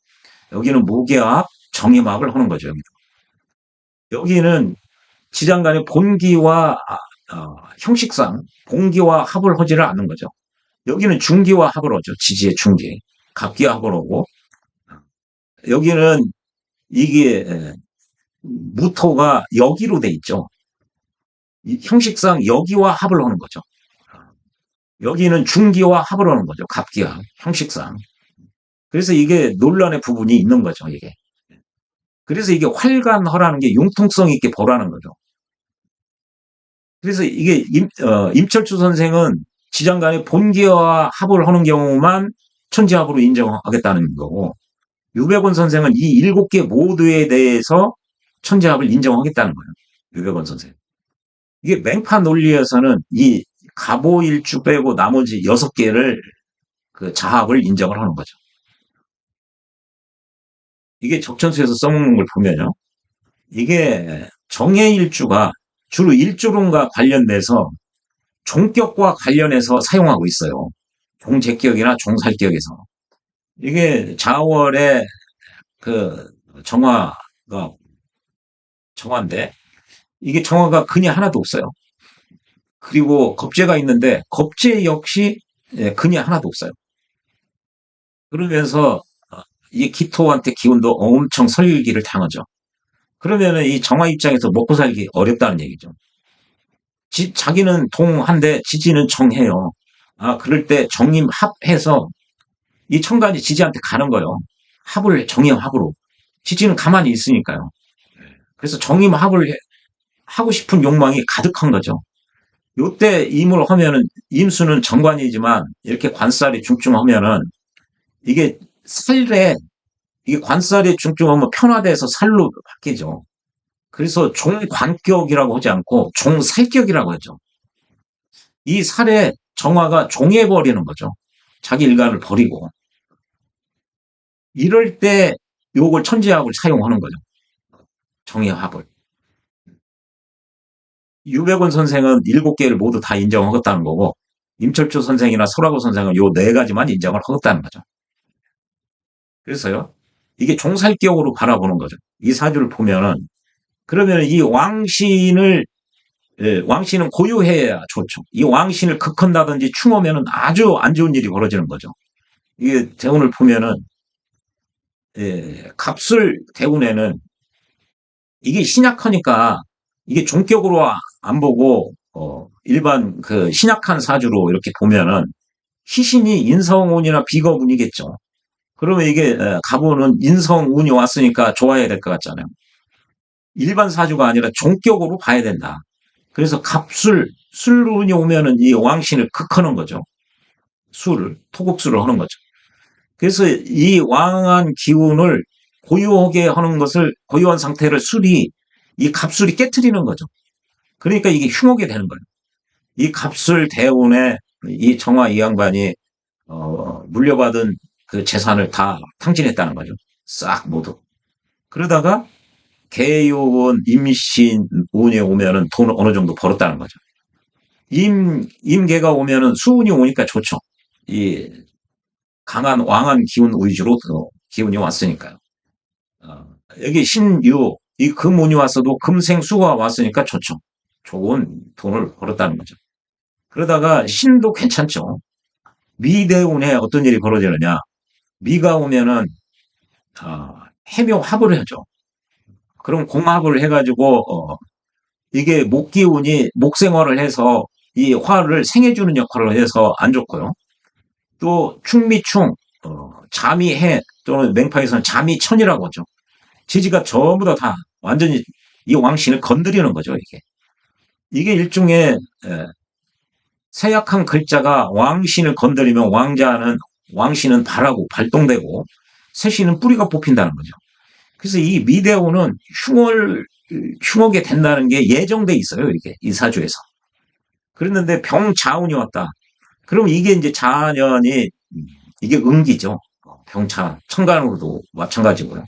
여기는 무계합, 정임합을 하는 거죠. 여기는 지장간의 본기와 형식상 본기와 합을 하지를 않는 거죠. 여기는 중기와 합을 하죠. 지지의 중기. 갑기와 합을 하고, 여기는 이게 무토가 여기로 돼 있죠. 형식상 여기와 합을 하는 거죠. 여기는 중기와 합을 하는 거죠. 갑기와 형식상. 그래서 이게 논란의 부분이 있는 거죠. 이게. 그래서 이게 활간허라는 게 융통성 있게 보라는 거죠. 그래서 이게 임철주 선생은 지장간의 본기와 합을 하는 경우만 천지합으로 인정하겠다는 거고, 유백원 선생은 이 일곱 개 모두에 대해서 천지합을 인정하겠다는 거예요. 유백원 선생. 이게 맹파 논리에서는 이 갑오일주 빼고 나머지 6개를 그 자합을 인정을 하는 거죠. 이게 적천수에서 써먹는 걸 보면요. 이게 정해일주가 주로 일조론과 관련돼서 종격과 관련해서 사용하고 있어요. 종제격이나 종살격에서. 이게 자월의 그 정화인데 이게 정화가 근이 하나도 없어요. 그리고 겁재가 있는데 겁재 역시 근이 하나도 없어요. 그러면서 이 기토한테 기운도 엄청 설기를 당하죠. 그러면은 이 정화 입장에서 먹고 살기 어렵다는 얘기죠. 자기는 동한데 지지는 정해요. 그럴 때 정임 합해서 이 천간이 지지한테 가는 거예요. 합을 정임 합으로. 지지는 가만히 있으니까요. 그래서 정임 합을 하고 싶은 욕망이 가득한 거죠. 요때 임을 하면은 임수는 정관이지만 이렇게 관살이 중증하면은 이게 살에 이게 관살이 중증하면 편화돼서 살로 바뀌죠. 그래서 종관격이라고 하지 않고 종살격이라고 하죠. 이 살에 정화가 종해버리는 거죠. 자기 일간을 버리고. 이럴 때 요걸 천지합을 사용하는 거죠. 정의합을. 유백원 선생은 7개를 모두 다 인정하겠다는 거고, 임철주 선생이나 설하고 선생은 요 4가지만 인정을 하겠다는 거죠. 그래서요, 이게 종살격으로 바라보는 거죠. 이 사주를 보면은, 그러면 이 왕신을, 왕신은 고유해야 좋죠. 이 왕신을 극한다든지 충하면은 아주 안 좋은 일이 벌어지는 거죠. 이게 대운을 보면은, 갑술 대운에는 이게 신약하니까 이게 종격으로 안 보고, 일반 그 신약한 사주로 이렇게 보면은 희신이 인성운이나 비거운이겠죠. 그러면 이게 가보는 인성운이 왔으니까 좋아야 될 것 같잖아요. 일반 사주가 아니라 종격으로 봐야 된다. 그래서 갑술, 술운이 오면은 이 왕신을 극하는 거죠. 술을, 토국술을 하는 거죠. 그래서 이 왕한 기운을 고유하게 하는 것을, 고유한 상태를 술이, 이 갑술이 깨트리는 거죠. 그러니까 이게 흉하게 되는 거예요. 이 갑술 대운에 이 정화 이 양반이, 물려받은 그 재산을 다 탕진했다는 거죠. 싹 모두. 그러다가 개요운, 임신 운이 오면은 돈을 어느 정도 벌었다는 거죠. 임계가 오면은 수운이 오니까 좋죠. 이 강한 왕한 기운 위주로 기운이 왔으니까요. 여기 신유, 이 금운이 왔어도 금생수가 왔으니까 좋죠. 좋은 돈을 벌었다는 거죠. 그러다가 신도 괜찮죠. 미대운에 어떤 일이 벌어지느냐. 미가 오면은, 해묘합을 하죠. 그럼 공합을 해가지고, 이게 목기운이 목생화를 해서 이 화를 생해주는 역할을 해서 안 좋고요. 또 충미충, 자미해 또는 맹파에서는 자미천이라고 하죠. 지지가 전부 다 완전히 이 왕신을 건드리는 거죠. 이게 일종의 세약한 글자가 왕신을 건드리면 왕신은 발하고 발동되고 새신은 뿌리가 뽑힌다는 거죠. 그래서 이 미대오는 흉하게 된다는 게 예정돼 있어요. 이게 이 사주에서. 그랬는데 병자운이 왔다. 그럼 이게 이제 자년이 이게 음기죠. 병차 천간으로도 마찬가지고요.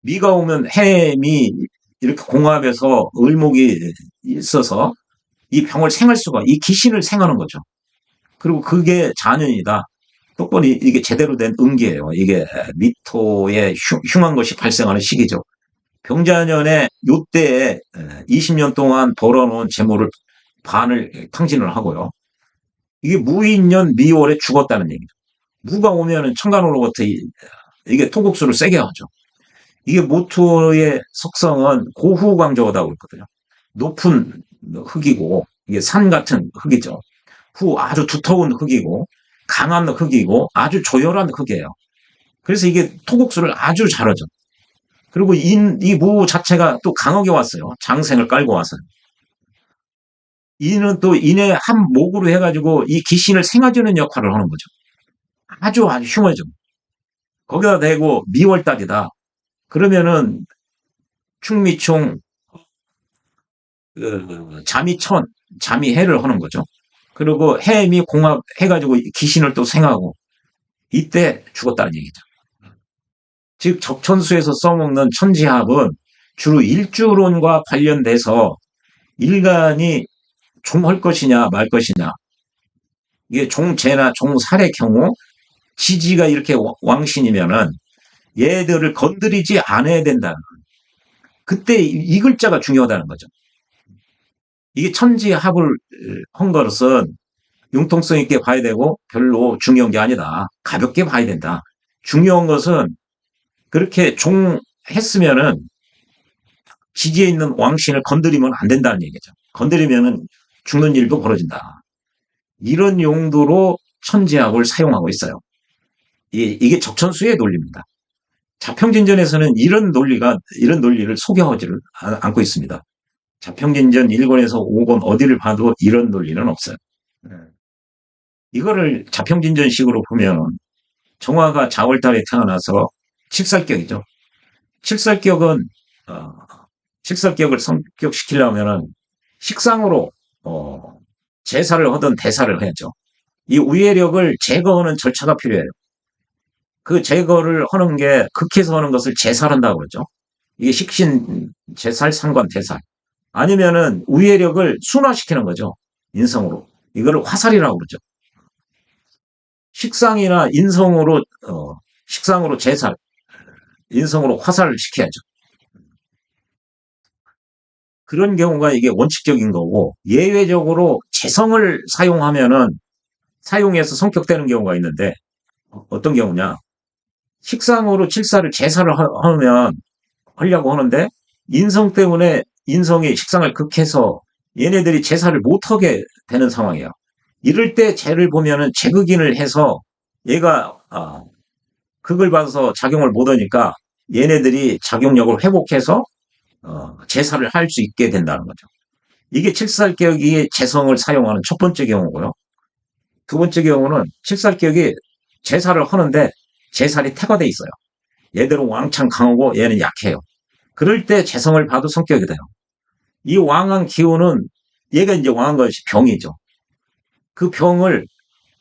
미가 오면 해미 이렇게 공합해서 을목이 있어서 이 병을 생할 수가, 이 기신을 생하는 거죠. 그리고 그게 자년이다. 똑바로 이게 제대로 된 음기예요. 이게 미토에 흉한 것이 발생하는 시기죠. 병자년에 요때에 20년 동안 벌어놓은 재물을 반을 탕진을 하고요. 이게 무인년 미월에 죽었다는 얘기죠. 무가 오면은 천간으로부터 이게 토국수를 세게 하죠. 이게 모토의 속성은 고후광저하다고 그랬거든요. 높은 흙이고 이게 산 같은 흙이죠. 후 아주 두터운 흙이고 강한 흙이고 아주 조열한 흙이에요. 그래서 이게 토국수를 아주 잘하죠. 그리고 이 무 자체가 또 강하게 왔어요. 장생을 깔고 와서. 이는 또 인의 한 목으로 해가지고 이 기신을 생아주는 역할을 하는 거죠. 아주 흉하죠. 거기다 대고 미월달이다. 그러면은 충미충, 자미천, 자미해를 하는 거죠. 그리고 해미 공합 해가지고 기신을 또 생하고 이때 죽었다는 얘기죠. 즉 적천수에서 써먹는 천지합은 주로 일주론과 관련돼서 일간이 종할 것이냐 말 것이냐, 이게 종재나 종살의 경우 지지가 이렇게 왕신이면은 얘들을 건드리지 않아야 된다는, 그때 이 글자가 중요하다는 거죠. 이게 천지합을 한 것은 융통성 있게 봐야 되고 별로 중요한 게 아니다. 가볍게 봐야 된다. 중요한 것은 그렇게 종했으면은 지지에 있는 왕신을 건드리면 안 된다는 얘기죠. 건드리면은 죽는 일도 벌어진다. 이런 용도로 천지합을 사용하고 있어요. 이게 적천수의 논리입니다. 자평진전에서는 이런 논리를 소개하지를 않고 있습니다. 자평진전 1권에서 5권 어디를 봐도 이런 논리는 없어요. 이거를 자평진전식으로 보면 정화가 자월달에 태어나서 칠살격이죠. 칠살격은 칠살격을 성격시키려면은 식상으로 제사를 하든 대사를 해야죠. 이 우예력을 제거하는 절차가 필요해요. 그 제거를 하는 게 극해서 하는 것을 제살한다고 그러죠. 이게 식신, 제살, 상관, 대살. 아니면은 우예력을 순화시키는 거죠. 인성으로. 이거를 화살이라고 그러죠. 식상이나 인성으로 식상으로 제살, 인성으로 화살을 시켜야죠. 그런 경우가 이게 원칙적인 거고 예외적으로 재성을 사용하면은 사용해서 성격되는 경우가 있는데 어떤 경우냐? 식상으로 칠사를 제사를 하면 하려고 하는데 인성 때문에 인성이 식상을 극해서 얘네들이 제사를 못하게 되는 상황이에요. 이럴 때 쟤를 보면은 제극인을 해서 얘가 극을 받아서 작용을 못하니까 얘네들이 작용력을 회복해서 제사를 할 수 있게 된다는 거죠. 이게 칠살격이 재성을 사용하는 첫 번째 경우고요. 두 번째 경우는 칠살격이 제사를 하는데 제살이 태가돼 있어요. 얘들은 왕창 강하고 얘는 약해요. 그럴 때 재성을 봐도 성격이 돼요. 이 왕한 기운은 얘가 이제 왕한 것이 병이죠. 그 병을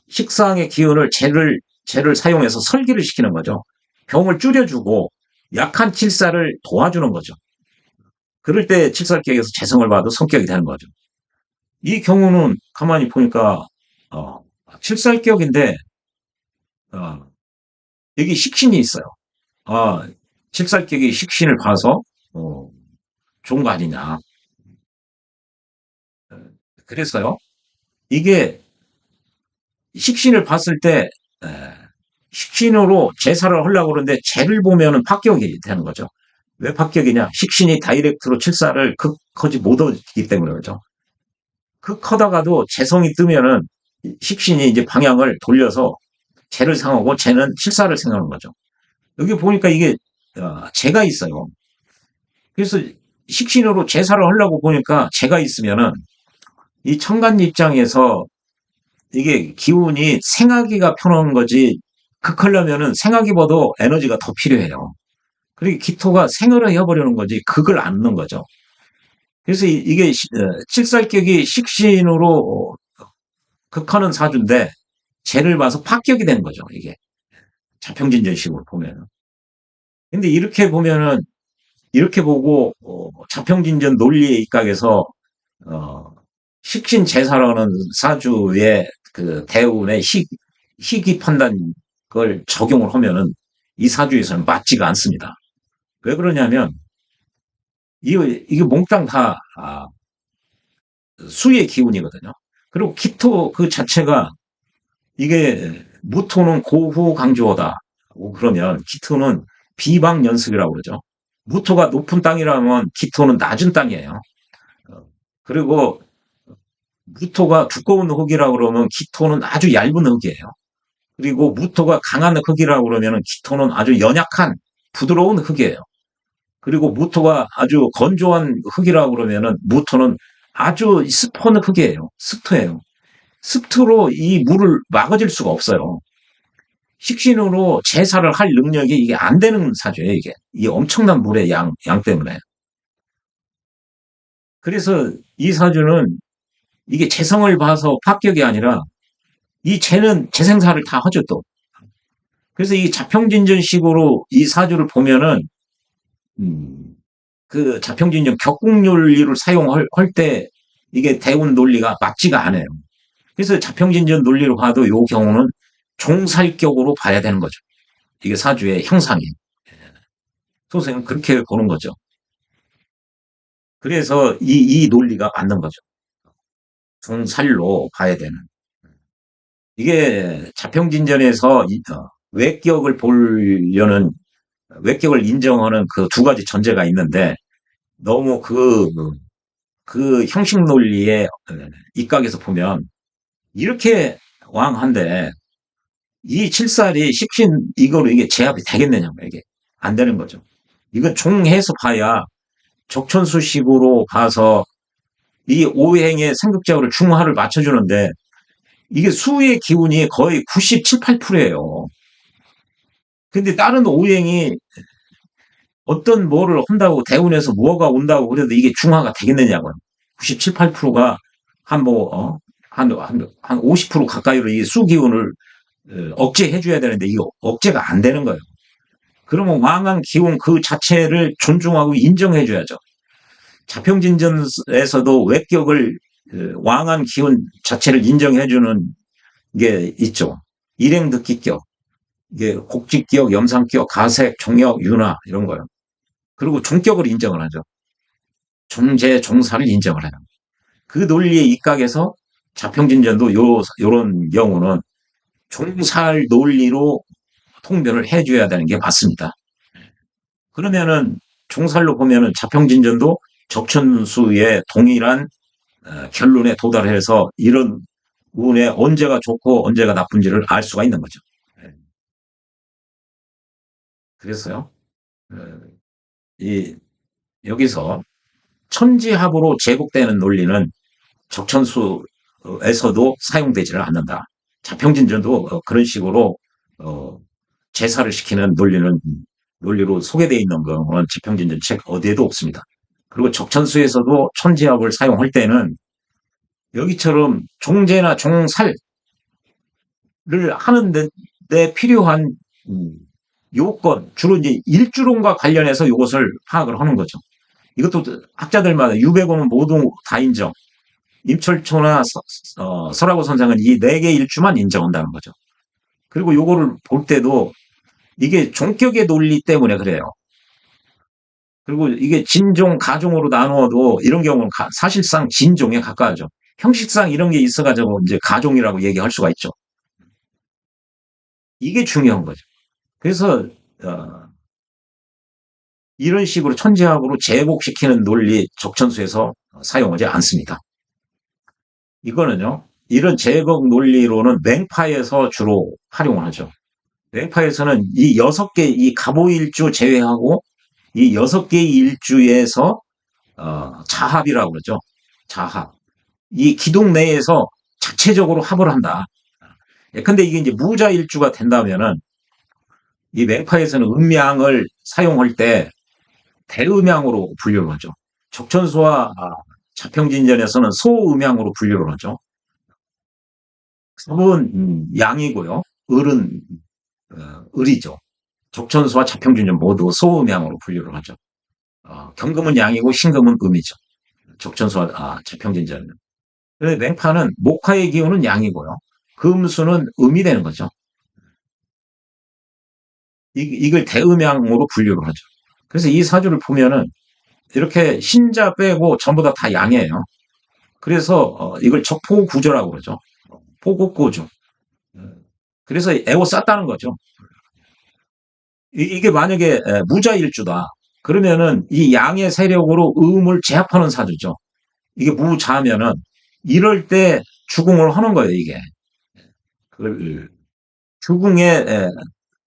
식상의 기운을 재를 사용해서 설기를 시키는 거죠. 병을 줄여주고 약한 칠살을 도와주는 거죠. 그럴 때 칠살격에서 재성을 봐도 성격이 되는 거죠. 이 경우는 가만히 보니까 칠살격인데 어, 여기 식신이 있어요. 칠살격이 식신을 봐서 좋은 거 아니냐. 그래서요. 이게 식신을 봤을 때 식신으로 제사를 하려고 그러는데 재를 보면은 합격이 되는 거죠. 왜 합격이냐? 식신이 다이렉트로 칠사를 극하지 못하기 때문에 그렇죠. 극하다가도 재성이 뜨면은 식신이 이제 방향을 돌려서 재를 상하고 재는 칠사를 생하는 거죠. 여기 보니까 이게 재가 있어요. 그래서 식신으로 제사를 하려고 보니까 재가 있으면은 이 천간 입장에서 이게 기운이 생하기가 편한 거지 극하려면은 생하기보다 에너지가 더 필요해요. 그리고 기토가 생을 해버리는 거지 극을 안 넣는 거죠. 그래서 이게 칠살격이 식신으로 극하는 사주인데 재를 봐서 파격이 되는 거죠. 이게 자평진전식으로 보면은. 근데 이렇게 보면은 이렇게 보고 자평진전 논리에 입각해서 어, 식신 제사라는 사주의 그 대운의 희귀 판단 걸 적용을 하면은 이 사주에서는 맞지가 않습니다. 왜 그러냐면 이게 몽땅 다 수의 기운이거든요. 그리고 기토 그 자체가 이게 무토는 고후 강조어다. 그러면 기토는 비방 연습이라고 그러죠. 무토가 높은 땅이라면 기토는 낮은 땅이에요. 그리고 무토가 두꺼운 흙이라고 그러면 기토는 아주 얇은 흙이에요. 그리고 무토가 강한 흙이라고 그러면 기토는 아주 연약한 부드러운 흙이에요. 그리고 무토가 아주 건조한 흙이라고 그러면은 무토는 아주 습한 흙이에요. 습토예요. 습토로 이 물을 막아줄 수가 없어요. 식신으로 제사를 할 능력이 이게 안 되는 사주예요, 이게. 이 엄청난 물의 양 때문에. 그래서 이 사주는 이게 재성을 봐서 합격이 아니라 이 재는 재생사를 다 하죠, 또. 그래서 이 자평진전식으로 이 사주를 보면은, 그 자평진전 격국윤리를 사용할 때 이게 대운 논리가 맞지가 않아요. 그래서 자평진전 논리로 봐도 이 경우는 종살격으로 봐야 되는 거죠. 이게 사주의 형상이. 소생은 그렇게 보는 거죠. 그래서 이 논리가 맞는 거죠. 종살로 봐야 되는. 이게 자평진전에서 외격을 보려는 외격을 인정하는 그 두 가지 전제가 있는데 너무 그 형식 논리에 입각해서 보면 이렇게 왕한데 이 칠살이 식신 이거로 이게 제압이 되겠느냐고 이게 안 되는 거죠. 이건 종해서 봐야 적천수식으로 봐서 이 오행의 생극적으로 중화를 맞춰주는데 이게 수의 기운이 거의 97, 8%예요. 근데 다른 오행이 어떤 뭐를 한다고 대운에서 뭐가 온다고 그래도 이게 중화가 되겠느냐고요. 97, 8%가 한 한 50% 가까이로 이 수기운을 억제해줘야 되는데 이게 억제가 안 되는 거예요. 그러면 왕한 기운 그 자체를 존중하고 인정해줘야죠. 자평진전에서도 외격을 왕한 기운 자체를 인정해주는 게 있죠. 일행득기격, 이게 곡직격, 염상격, 가색, 종역, 윤화 이런 거요. 그리고 종격을 인정을 하죠. 종제, 종사를 인정을 해요. 그 논리에 입각해서 자평진전도 요런 경우는 종살 논리로 통변을 해줘야 되는 게 맞습니다. 그러면은 종살로 보면은 자평진전도 적천수의 동일한 결론에 도달해서 이런 운에 언제가 좋고 언제가 나쁜지를 알 수가 있는 거죠. 그래서요, 어, 이 여기서 천지합으로 제국되는 논리는 적천수에서도 사용되지를 않는다. 자평진전도 그런 식으로 어, 제사를 시키는 논리로 소개되어 있는 거는 지평진전 책 어디에도 없습니다. 그리고 적천수에서도 천지합을 사용할 때는 여기처럼 종제나 종살을 하는 데 필요한 요건, 주로 이제 일주론과 관련해서 이것을 파악을 하는 거죠. 이것도 학자들마다 유배고는 모두 다 인정. 임철초나 설하고 선생은 이 네 개 일주만 인정한다는 거죠. 그리고 요거를 볼 때도 이게 종격의 논리 때문에 그래요. 그리고 이게 진종, 가종으로 나누어도 이런 경우는 사실상 진종에 가까워져. 형식상 이런 게 있어가지고 이제 가종이라고 얘기할 수가 있죠. 이게 중요한 거죠. 그래서 이런 식으로 천지합으로 제복시키는 논리 적천수에서 사용하지 않습니다. 이거는요, 이런 제복 논리로는 맹파에서 주로 활용을 하죠. 맹파에서는 이 6개, 이 갑오일주 제외하고 이 6개의 일주에서 자합이라고 그러죠. 자합. 이 기둥 내에서 자체적으로 합을 한다. 근데 이게 이제 무자일주가 된다면은 이 맹파에서는 음양을 사용할 때 대음양으로 분류를 하죠. 적천수와 자평진전에서는 소음양으로 분류를 하죠. 섭은 양이고요. 을은 을이죠. 적천수와 자평진전 모두 소음양으로 분류를 하죠. 경금은 양이고 신금은 음이죠. 적천수와 자평진전은. 그런데 맹파는 목화의 기운은 양이고요. 금수는 음이 되는 거죠. 이걸 대음양으로 분류를 하죠. 그래서 이 사주를 보면은 이렇게 신자 빼고 전부 다 양이에요. 그래서 이걸 적포구조라고 그러죠. 포국구조. 그래서 애고 쌌다는 거죠. 이게 만약에 무자일주다. 그러면은 이 양의 세력으로 음을 제압하는 사주죠. 이게 무자면은 이럴 때 주궁을 하는 거예요, 이게. 주궁의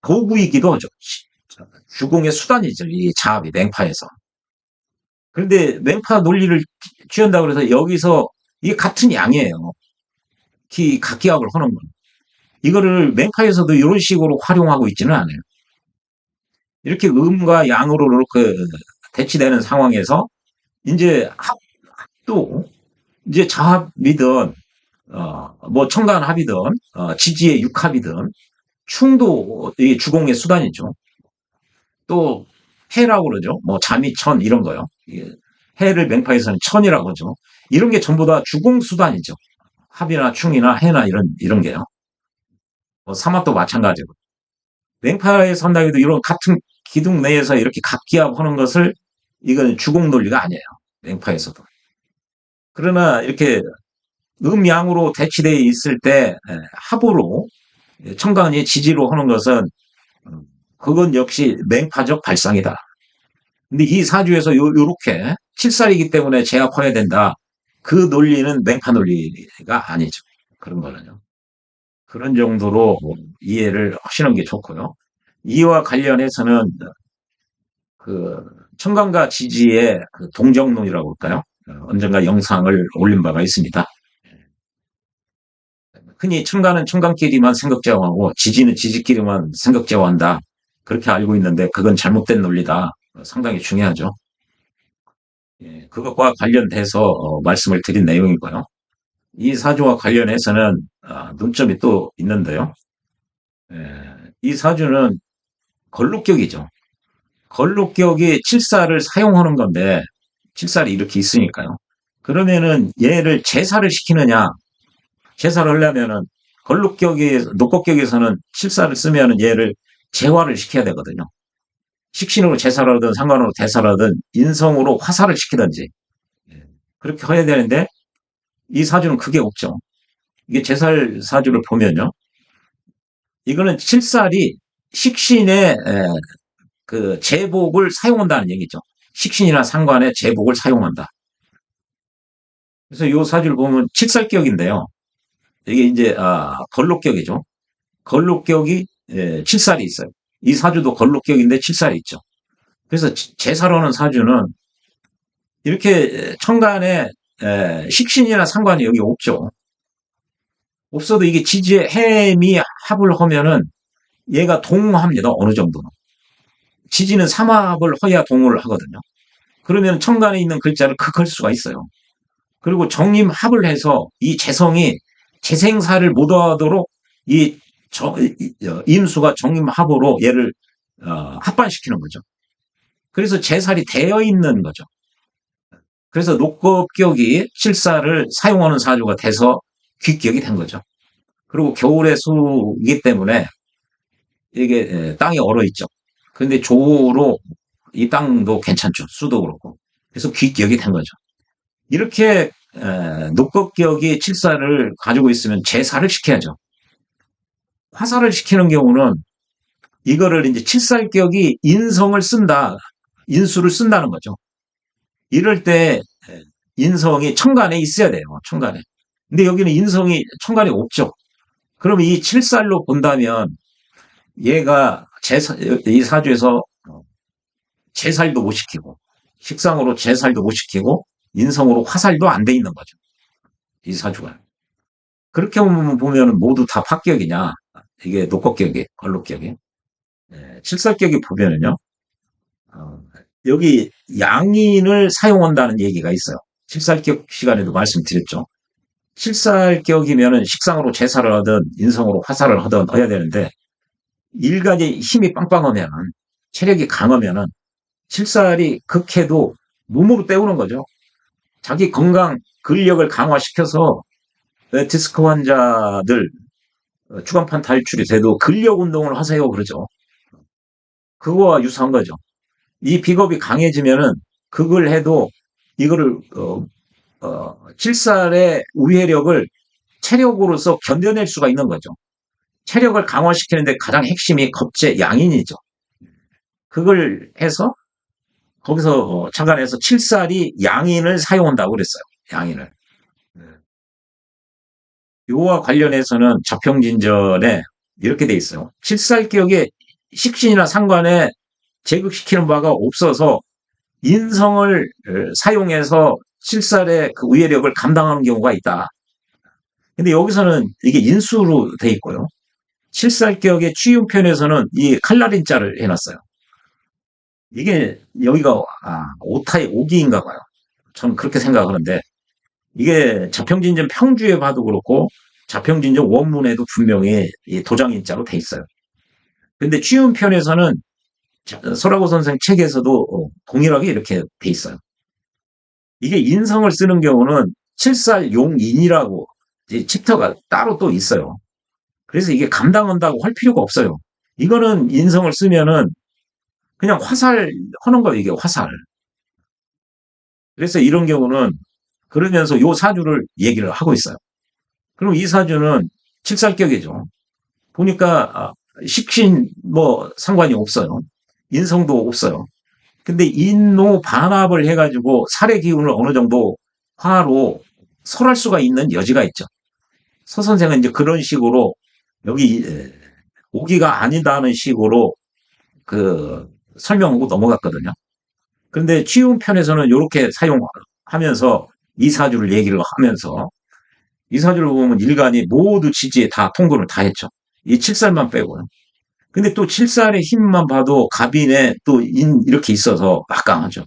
도구이기도 하죠. 주궁의 수단이죠, 이 자합이 맹파에서. 그런데 맹파 논리를 취한다고 해서 여기서 이게 같은 양이에요. 각기합을 하는 건. 이거를 맹파에서도 이런 식으로 활용하고 있지는 않아요. 이렇게 음과 양으로 이렇게 대치되는 상황에서 이제 합도 이제 자합이든 뭐 청간합이든 지지의 육합이든 충도 이 주공의 수단이죠. 또 해라고 그러죠. 뭐 자미천 이런 거요. 해를 맹파에서는 천이라고 하죠. 이런 게 전부 다 주공 수단이죠. 합이나 충이나 해나 이런 게요. 뭐 사맛도 마찬가지고. 맹파에 산다고 해도 이런 같은 기둥 내에서 이렇게 각기합하는 것을 이건 주공 논리가 아니에요. 맹파에서도. 그러나 이렇게 음양으로 대치되어 있을 때 합으로 청간이 지지로 하는 것은 그건 역시 맹파적 발상이다. 근데 이 사주에서 요렇게 칠살이기 때문에 제압해야 된다. 그 논리는 맹파 논리가 아니죠. 그런 거는요. 그런 정도로 이해를 하시는 게 좋고요. 이와 관련해서는 그 청간과 지지의 그 동정론이라고 할까요? 언젠가 영상을 올린 바가 있습니다. 흔히 청간은 청간끼리만 생각제어하고 지지는 지지끼리만 생각제어한다. 그렇게 알고 있는데 그건 잘못된 논리다. 상당히 중요하죠. 그것과 관련돼서 말씀을 드린 내용이고요. 이 사주와 관련해서는 논점이 또 있는데요. 이 사주는 걸록격이죠. 걸록격이 칠사를 사용하는 건데 칠살이 이렇게 있으니까요. 그러면은 얘를 제사를 시키느냐? 제사를 하려면은 녹곡격에서는 칠사를 쓰면은 얘를 재화를 시켜야 되거든요. 식신으로 제사를 하든 상관으로 대사를 하든 인성으로 화살을 시키든지 그렇게 해야 되는데 이 사주는 그게 없죠. 이게 제살 사주를 보면요. 이거는 칠살이 식신의 그 제복을 사용한다는 얘기죠. 식신이나 상관의 제복을 사용한다. 그래서 이 사주를 보면 칠살격인데요. 이게 이제 걸록격이죠. 걸록격이 칠살이 있어요. 이 사주도 걸록격인데 칠살이 있죠. 그래서 제사로는 사주는 이렇게 천간에 식신이나 상관이 여기 없죠. 없어도 이게 지지에 해미 합을 하면은 얘가 동합니다. 어느 정도는. 지지는 삼합을 해야 동을 하거든요. 그러면 천간에 있는 글자를 극할 수가 있어요. 그리고 정임합을 해서 이 재성이 재생사를 못 하도록 이 임수가 정임합으로 얘를 합반시키는 거죠. 그래서 재살이 되어 있는 거죠. 그래서 녹급격이 칠사를 사용하는 사주가 돼서 귀격이 된 거죠. 그리고 겨울의 수이기 때문에 이게 땅이 얼어 있죠. 근데 조로 이 땅도 괜찮죠. 수도 그렇고. 그래서 귀격이 된 거죠. 이렇게 녹급격이 칠사를 가지고 있으면 제사를 시켜야죠. 화살을 시키는 경우는 이거를 이제 칠살격이 인성을 쓴다, 인수를 쓴다는 거죠. 이럴 때 인성이 천간에 있어야 돼요. 천간에. 근데 여기는 인성이 천간에 없죠. 그러면 이 칠살로 본다면 얘가 이 사주에서 제살도 못 시키고 식상으로 제살도 못 시키고 인성으로 화살도 안 돼 있는 거죠. 이 사주가. 그렇게 보면 모두 다 합격이냐. 이게 녹곡격이, 걸록격이. 칠살격이 보면은요. 여기 양인을 사용한다는 얘기가 있어요. 칠살격 시간에도 말씀드렸죠. 칠살격이면은 식상으로 제사를 하든 인성으로 화살을 하든 해야 되는데 일간이 힘이 빵빵하면은 체력이 강하면은 칠살이 극해도 몸으로 때우는 거죠. 자기 건강 근력을 강화시켜서 디스크 환자들 추간판 탈출이 돼도 근력 운동을 하세요 그러죠. 그거와 유사한 거죠. 이 비겁이 강해지면은 그걸 해도 이거를 칠살의 우회력을 체력으로서 견뎌낼 수가 있는 거죠. 체력을 강화시키는데 가장 핵심이 겁제 양인이죠. 그걸 해서 거기서 잠깐에서 칠살이 양인을 사용한다고 그랬어요. 양인을. 요와 관련해서는 자평진전에 이렇게 돼 있어요. 칠살격에 식신이나 상관에 제극시키는 바가 없어서 인성을 사용해서 칠살의 그 우회력을 감당하는 경우가 있다. 근데 여기서는 이게 인수로 돼 있고요. 칠살격의 취임편에서는 이 칼날인자를 해놨어요. 이게 여기가 오타의 오기인가 봐요. 저는 그렇게 생각하는데 이게 자평진전 평주에 봐도 그렇고 자평진전 원문에도 분명히 도장인자로 돼 있어요. 근데 취임편에서는 설하고 선생 책에서도 동일하게 이렇게 돼 있어요. 이게 인성을 쓰는 경우는 칠살용인이라고 챕터가 따로 또 있어요. 그래서 이게 감당한다고 할 필요가 없어요. 이거는 인성을 쓰면은 그냥 화살 하는 거예요, 이게 화살. 그래서 이런 경우는 그러면서 요 사주를 얘기를 하고 있어요. 그럼 이 사주는 칠살격이죠. 보니까 식신 뭐 상관이 없어요. 인성도 없어요. 근데 인노 반합을 해가지고 살의 기운을 어느 정도 화로 설할 수가 있는 여지가 있죠. 서 선생은 이제 그런 식으로 여기 오기가 아니다는 식으로 그 설명하고 넘어갔거든요. 그런데 취운 편에서는 이렇게 사용하면서 이 사주를 얘기를 하면서 이 사주를 보면 일간이 모두 지지에 다 통근을 다 했죠. 이 칠살만 빼고요. 근데 또 칠살의 힘만 봐도 갑인에 또 이렇게 있어서 막강하죠.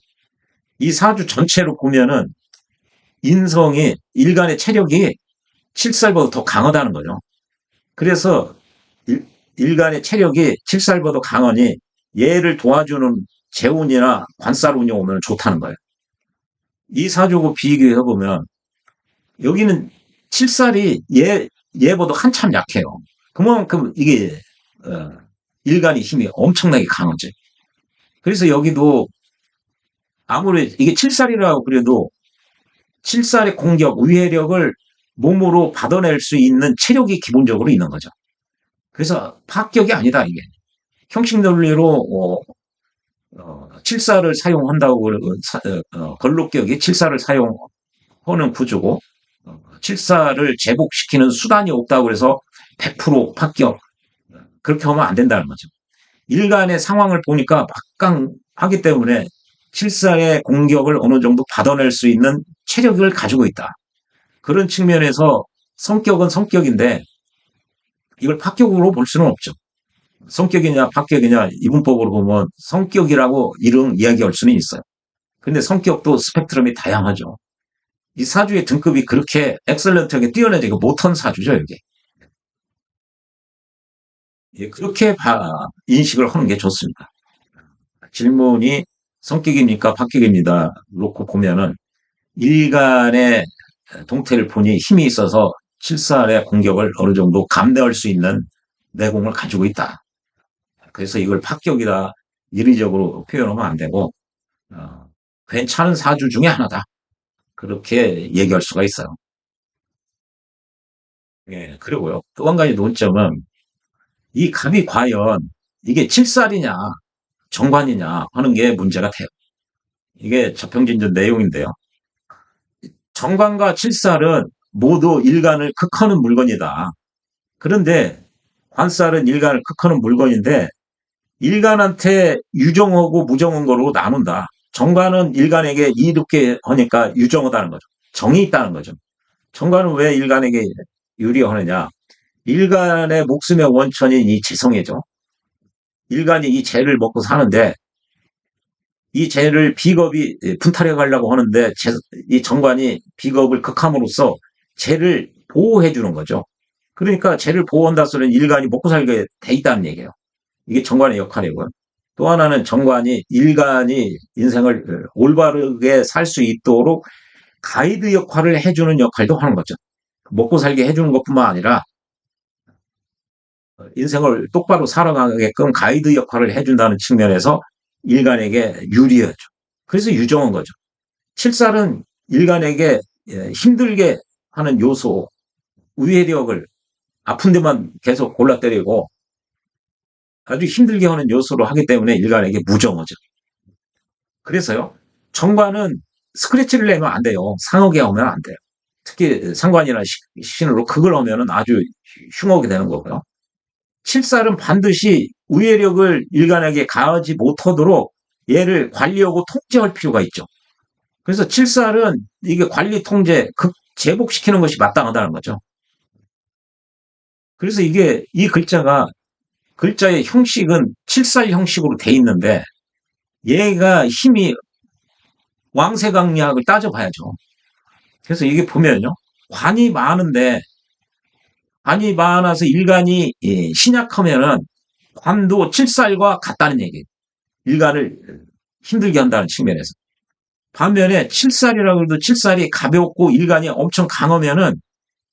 이 사주 전체로 보면은 인성이 일간의 체력이 칠살보다 더 강하다는 거죠. 그래서 일간의 체력이 칠살보다 강하니 얘를 도와주는 재운이나 관살운이 오면 좋다는 거예요. 이 사주고 비교해보면 여기는 칠살이 얘보다 한참 약해요. 그만큼 이게 어, 일간의 힘이 엄청나게 강하죠. 그래서 여기도 아무리 이게 칠살이라고 그래도 칠살의 공격, 위해력을 몸으로 받아낼 수 있는 체력이 기본적으로 있는 거죠. 그래서 파격이 아니다 이게. 형식 논리로 칠살을 사용한다고 걸록격이 칠살을 사용하는 구조고 칠살을 제복시키는 수단이 없다고 해서 100% 파격 그렇게 하면 안 된다는 거죠. 일간의 상황을 보니까 막강하기 때문에 칠살의 공격을 어느 정도 받아낼 수 있는 체력을 가지고 있다. 그런 측면에서 성격은 성격인데 이걸 파격으로 볼 수는 없죠. 성격이냐 파격이냐 이분법으로 보면 성격이라고 이야기할 수는 있어요. 근데 성격도 스펙트럼이 다양하죠. 이 사주의 등급이 그렇게 엑셀런트하게 뛰어나지 못한 사주죠, 이게. 예, 그렇게 인식을 하는 게 좋습니다. 질문이 성격입니까? 파격입니다. 놓고 보면은 일간의 동태를 보니 힘이 있어서 칠살의 공격을 어느 정도 감내할 수 있는 내공을 가지고 있다. 그래서 이걸 파격이다. 이리적으로 표현하면 안 되고 괜찮은 사주 중에 하나다. 그렇게 얘기할 수가 있어요. 예, 그리고요. 또 한 가지 논점은 이 갑이 과연 이게 칠살이냐 정관이냐 하는 게 문제가 돼요. 이게 저평진전 내용인데요. 정관과 칠살은 모두 일간을 극하는 물건이다. 그런데 관살은 일간을 극하는 물건인데 일간한테 유정하고 무정한 거로 나눈다. 정관은 일간에게 이롭게 하니까 유정하다는 거죠. 정이 있다는 거죠. 정관은 왜 일간에게 유리하느냐. 일간의 목숨의 원천인 이 지성이죠. 일간이 이 재를 먹고 사는데 이 재를 비겁이 분탈해 가려고 하는데 이 정관이 비겁을 극함으로써 재를 보호해 주는 거죠. 그러니까 재를 보호한다 소리는 일간이 먹고 살게 돼 있다는 얘기예요. 이게 정관의 역할이고요. 또 하나는 정관이 일간이 인생을 올바르게 살 수 있도록 가이드 역할을 해주는 역할도 하는 거죠. 먹고 살게 해주는 것뿐만 아니라 인생을 똑바로 살아가게끔 가이드 역할을 해준다는 측면에서 일간에게 유리하죠. 그래서 유정한 거죠. 칠살은 일간에게 힘들게 하는 요소, 위해력을 아픈 데만 계속 골라 때리고 아주 힘들게 하는 요소로 하기 때문에 일간에게 무정하죠. 그래서요, 정관은 스크래치를 내면 안 돼요. 상하게 하면 안 돼요. 특히 상관이나 신으로 그걸 하면은 아주 흉하게 되는 거고요. 칠살은 반드시 우회력을 일간에게 가하지 못하도록 얘를 관리하고 통제할 필요가 있죠. 그래서 칠살은 이게 관리 통제, 제복시키는 것이 마땅하다는 거죠. 그래서 이게 이 글자의 형식은 칠살 형식으로 돼 있는데 얘가 힘이 왕세강약을 따져봐야죠. 그래서 이게 보면요. 관이 많은데 관이 많아서 일간이 신약하면은 관도 칠살과 같다는 얘기예요. 일간을 힘들게 한다는 측면에서. 반면에 칠살이라고 해도 칠살이 가볍고 일간이 엄청 강하면은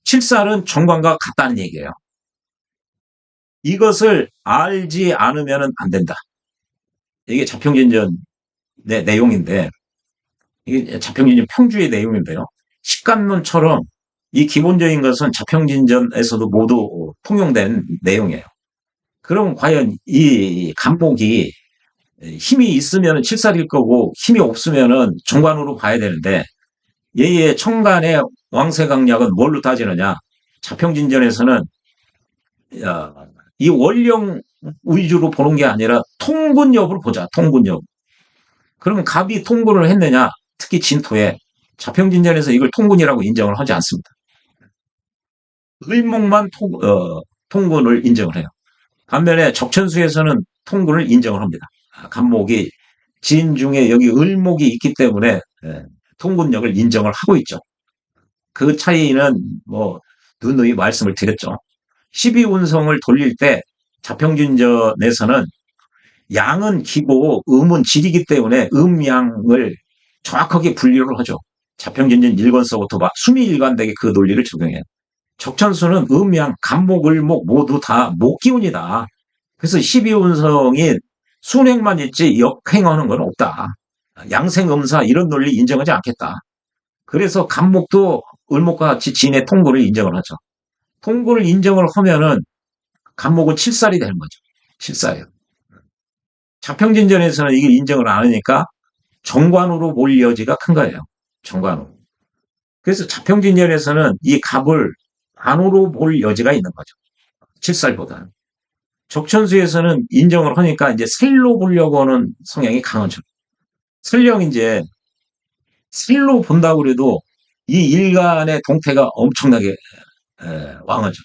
칠살은 정관과 같다는 얘기예요. 이것을 알지 않으면 안 된다. 이게 자평진전의 내용인데 이게 자평진전 평주의 내용인데요. 식간론처럼 이 기본적인 것은 자평진전에서도 모두 통용된 내용이에요. 그럼 과연 이 간목이 힘이 있으면 칠살일 거고 힘이 없으면 정관으로 봐야 되는데 얘의 청간의 왕세강약은 뭘로 따지느냐. 자평진전에서는 이 원령 위주로 보는 게 아니라 통군 여부를 보자. 통군 여부. 그러면 갑이 통군을 했느냐. 특히 진토에 자평진전에서 이걸 통군이라고 인정을 하지 않습니다. 을목만 통군을 인정을 해요. 반면에 적천수에서는 통군을 인정을 합니다. 간목이 진 중에 여기 을목이 있기 때문에 통군력을 인정을 하고 있죠. 그 차이는 뭐 누누이 말씀을 드렸죠. 12운성을 돌릴 때 자평진전에서는 양은 기고 음은 질이기 때문에 음양을 정확하게 분류를 하죠. 자평진전 1권서부터 수미일관되게 그 논리를 적용해요. 적천수는 음양, 간목, 을목 모두 다 목기운이다. 그래서 12운성인 순행만 있지 역행하는 건 없다. 양생음사 이런 논리 인정하지 않겠다. 그래서 간목도 을목과 같이 진의 통고를 인정을 하죠. 통고를 인정을 하면은 간목은 칠살이 되는 거죠. 칠살이요. 자평진전에서는 이걸 인정을 안 하니까 정관으로 볼 여지가 큰 거예요. 정관으로. 그래서 자평진전에서는 이 갑을 안으로 볼 여지가 있는 거죠. 칠살보다는. 적천수에서는 인정을 하니까 이제 살로 보려고 하는 성향이 강하죠. 설령 이제 살로 본다고 그래도 이 일간의 동태가 엄청나게 왕하죠.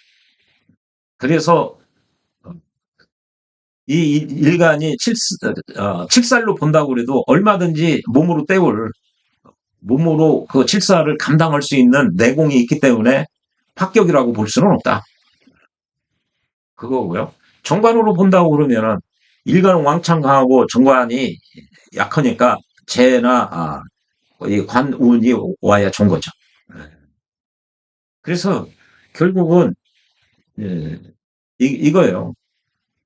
그래서 이 일간이 칠살로 본다고 그래도 얼마든지 몸으로 그 칠살을 감당할 수 있는 내공이 있기 때문에 합격이라고 볼 수는 없다. 그거고요. 정관으로 본다고 그러면은 일간은 왕창 강하고 정관이 약하니까 재나 이 관운이 와야 좋은 거죠. 그래서 결국은 예, 이거예요.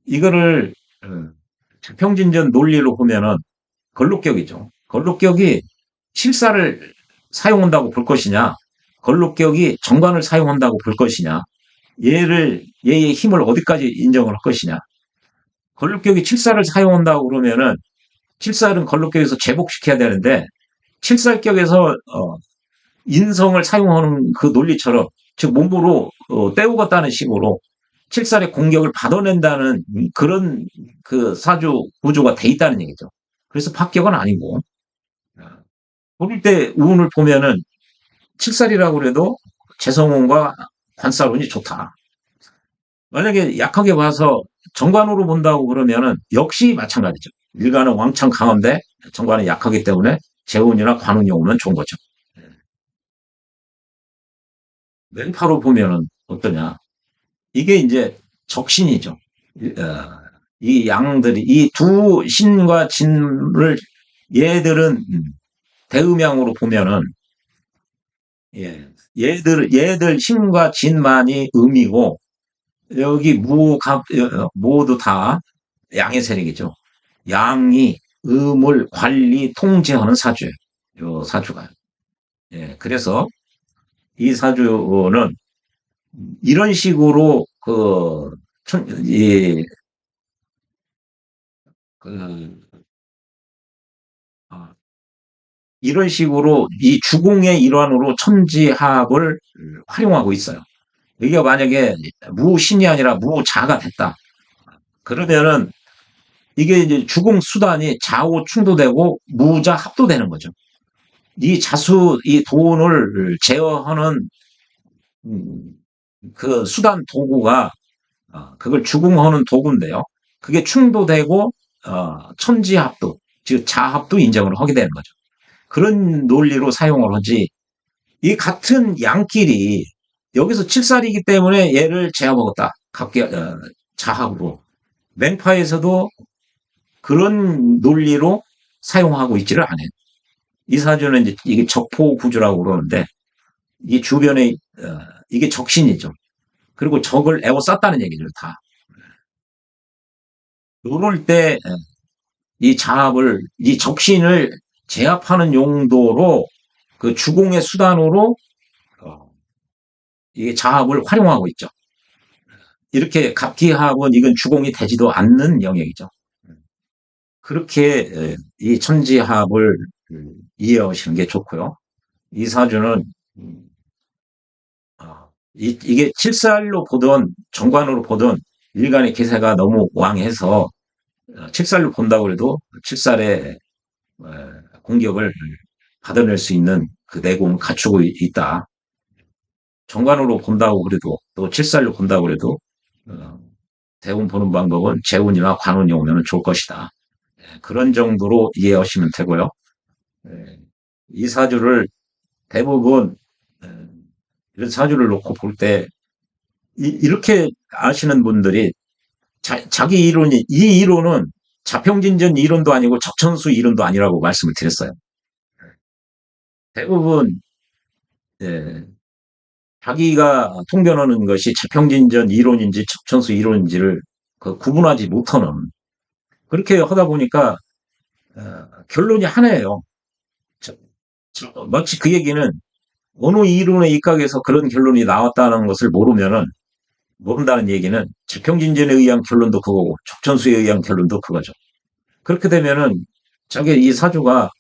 이거를 평진전 논리로 보면은 걸록격이죠. 걸록격이 실사를 사용한다고 볼 것이냐, 걸록격이 정관을 사용한다고 볼 것이냐, 얘의 힘을 어디까지 인정을 할 것이냐. 걸록격이 칠사를 사용한다고 그러면은 칠살은 걸록격에서 제복시켜야 되는데 칠살격에서 인성을 사용하는 그 논리처럼 즉 몸으로 때우겠다는 식으로 칠살의 공격을 받아낸다는 그런 그 사주 구조가 돼 있다는 얘기죠. 그래서 합격은 아니고 모를 때 운을 보면은 칠살이라고 그래도 재성운과 관살운이 좋다. 만약에 약하게 봐서 정관으로 본다고 그러면은 역시 마찬가지죠. 일간은 왕창 강한데 정관은 약하기 때문에 재운이나 관운이 오면 좋은 거죠. 왼파로 보면은 어떠냐? 이게 이제 적신이죠. 이 양들이 이 두 신과 진을 얘들은 대음양으로 보면은 예, 얘들 신과 진만이 음이고 여기 모두 다 양의 세력이죠. 양이 음을 관리 통제하는 사주예요. 요 사주가. 예, 그래서 이 사주는 이런 식으로 이, 그, 아, 이런 식으로 이 주공의 일환으로 천지합을 활용하고 있어요. 이게 만약에 무신이 아니라 무자가 됐다. 그러면은 이게 이제 주공 수단이 좌우 충돌되고 무자 합도되는 거죠. 이 돈을 제어하는 음, 그 수단 도구가 그걸 주공하는 도구인데요. 그게 충도되고 천지합도 즉 자합도 인정을 하게 되는 거죠. 그런 논리로 사용을 하지 이 같은 양끼리 여기서 칠살이기 때문에 얘를 제어먹었다. 각기 자합으로 맹파에서도 그런 논리로 사용하고 있지를 않아요. 이 사주는 이제 이게 적포 구조라고 그러는데 이 주변에 이게 적신이죠. 그리고 적을 에워쌌다는 얘기죠. 다. 이럴 때 이 자합을 이 적신을 제압하는 용도로 그 주공의 수단으로 이 자합을 활용하고 있죠. 이렇게 갑기합은 이건 주공이 되지도 않는 영역이죠. 그렇게 이 천지합을 이해하시는 게 좋고요. 이 사주는 이게 칠살로 보던 정관으로 보던 일간의 기세가 너무 왕해서 칠살로 본다고 해도 칠살의 공격을 받아낼 수 있는 그 내공을 갖추고 있다. 정관으로 본다고 그래도 또 칠살로 본다고 그래도 대운 보는 방법은 재운이나 관운이 오면 좋을 것이다. 그런 정도로 이해하시면 되고요. 이 사주를 대부분 이런 사주를 놓고 볼 때 이렇게 아시는 분들이 자기 이론이, 이 이론은 자평진전 이론도 아니고 적천수 이론도 아니라고 말씀을 드렸어요. 대부분, 예, 자기가 통변하는 것이 자평진전 이론인지 적천수 이론인지를 구분하지 못하는, 그렇게 하다 보니까 결론이 하나예요. 마치 그 얘기는 어느 이론의 입각에서 그런 결론이 나왔다는 것을 모른다는 얘기는 자평진전에 의한 결론도 그거고 적천수에 의한 결론도 그거죠. 그렇게 되면은 자기 이 사주가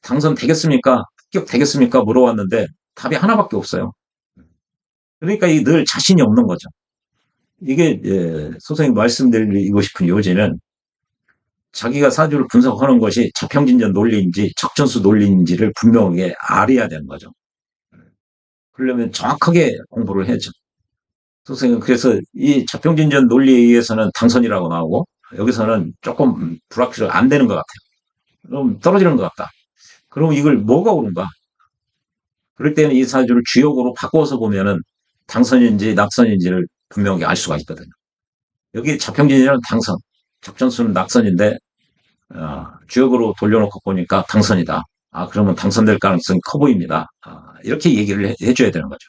당선되겠습니까? 합격되겠습니까? 물어봤는데 답이 하나밖에 없어요. 그러니까 늘 자신이 없는 거죠. 이게 선생님 말씀드리고 싶은 요지는 자기가 사주를 분석하는 것이 자평진전 논리인지 적천수 논리인지를 분명하게 알아야 되는 거죠. 그러려면 정확하게 공부를 해야죠. 선생님, 그래서 이 자평진전 논리에 의해서는 당선이라고 나오고 여기서는 조금 불확실하게 안 되는 것 같아요. 그럼 떨어지는 것 같다. 그럼 이걸 뭐가 옳은가? 그럴 때는 이 사주를 주역으로 바꿔서 보면은 당선인지 낙선인지를 분명히 알 수가 있거든요. 여기 자평진전은 당선, 적천수는 낙선인데 주역으로 돌려놓고 보니까 당선이다. 그러면 당선될 가능성이 커 보입니다. 이렇게 얘기를 해줘야 되는 거죠.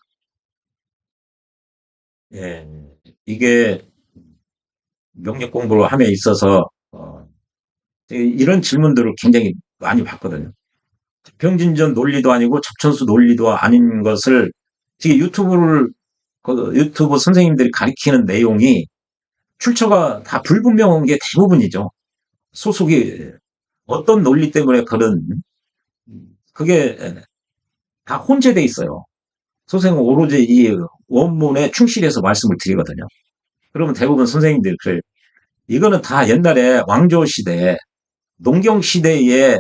예, 이게 명리 공부를 함에 있어서 이런 질문들을 굉장히 많이 받거든요. 평진전 논리도 아니고 적천수 논리도 아닌 것을 지금 유튜브 선생님들이 가리키는 내용이 출처가 다 불분명한 게 대부분이죠. 소속이 어떤 논리 때문에 그게 다 혼재돼 있어요. 선생님은 오로지 이 원문에 충실해서 말씀을 드리거든요. 그러면 대부분 선생님들이 그래요. 이거는 다 옛날에 왕조 시대, 농경 시대에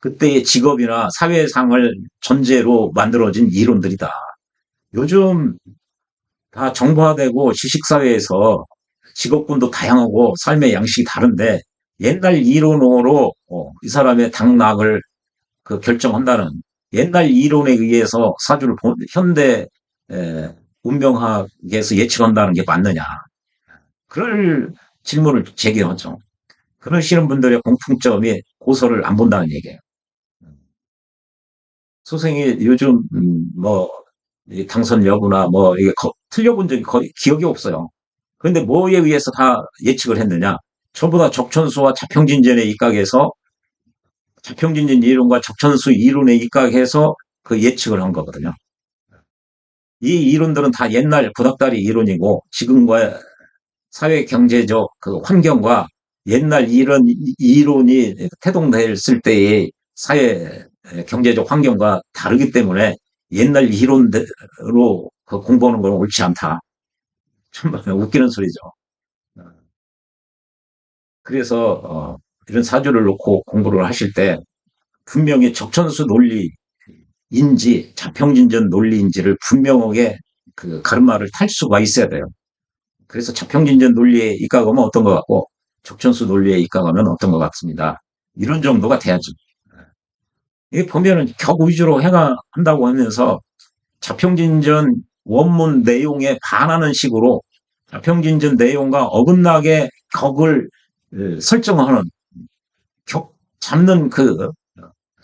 그때의 직업이나 사회상을 전제로 만들어진 이론들이다. 요즘 다 정보화되고 지식사회에서 직업군도 다양하고 삶의 양식이 다른데 옛날 이론으로 이 사람의 당락을 결정한다는 옛날 이론에 의해서 사주를 현대 운명학에서 예측한다는 게 맞느냐. 그럴 질문을 제기하죠. 그러시는 분들의 공통점이 고서를 안 본다는 얘기예요. 선생이 요즘 당선 여부나 이게 틀려본 적이 거의 기억이 없어요. 그런데 뭐에 의해서 다 예측을 했느냐? 전부 다 적천수와 자평진전에 입각해서 자평진전 이론과 적천수 이론에 입각해서 그 예측을 한 거거든요. 이 이론들은 다 옛날 구닥다리 이론이고 지금과 사회 경제적 그 환경과 옛날 이런 이론이 태동됐을 때의 사회 경제적 환경과 다르기 때문에 옛날 이론대로 공부하는 건 옳지 않다. 참 웃기는 소리죠. 그래서 이런 사주를 놓고 공부를 하실 때 분명히 적천수 논리인지 자평진전 논리인지를 분명하게 그 가르마를 탈 수가 있어야 돼요. 그래서 자평진전 논리에 입각하면 어떤 것 같고 적천수 논리에 입각하면 어떤 것 같습니다. 이런 정도가 돼야죠. 이게 보면은 격 위주로 한다고 하면서 자평진전 원문 내용에 반하는 식으로 자평진전 내용과 어긋나게 격을 설정하는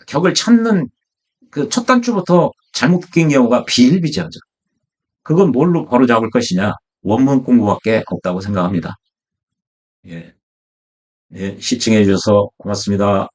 격을 찾는 그 첫 단추부터 잘못 낀 경우가 비일비재하죠. 그건 뭘로 바로잡을 것이냐? 원문 공부밖에 없다고 생각합니다. 예, 시청해 주셔서 고맙습니다.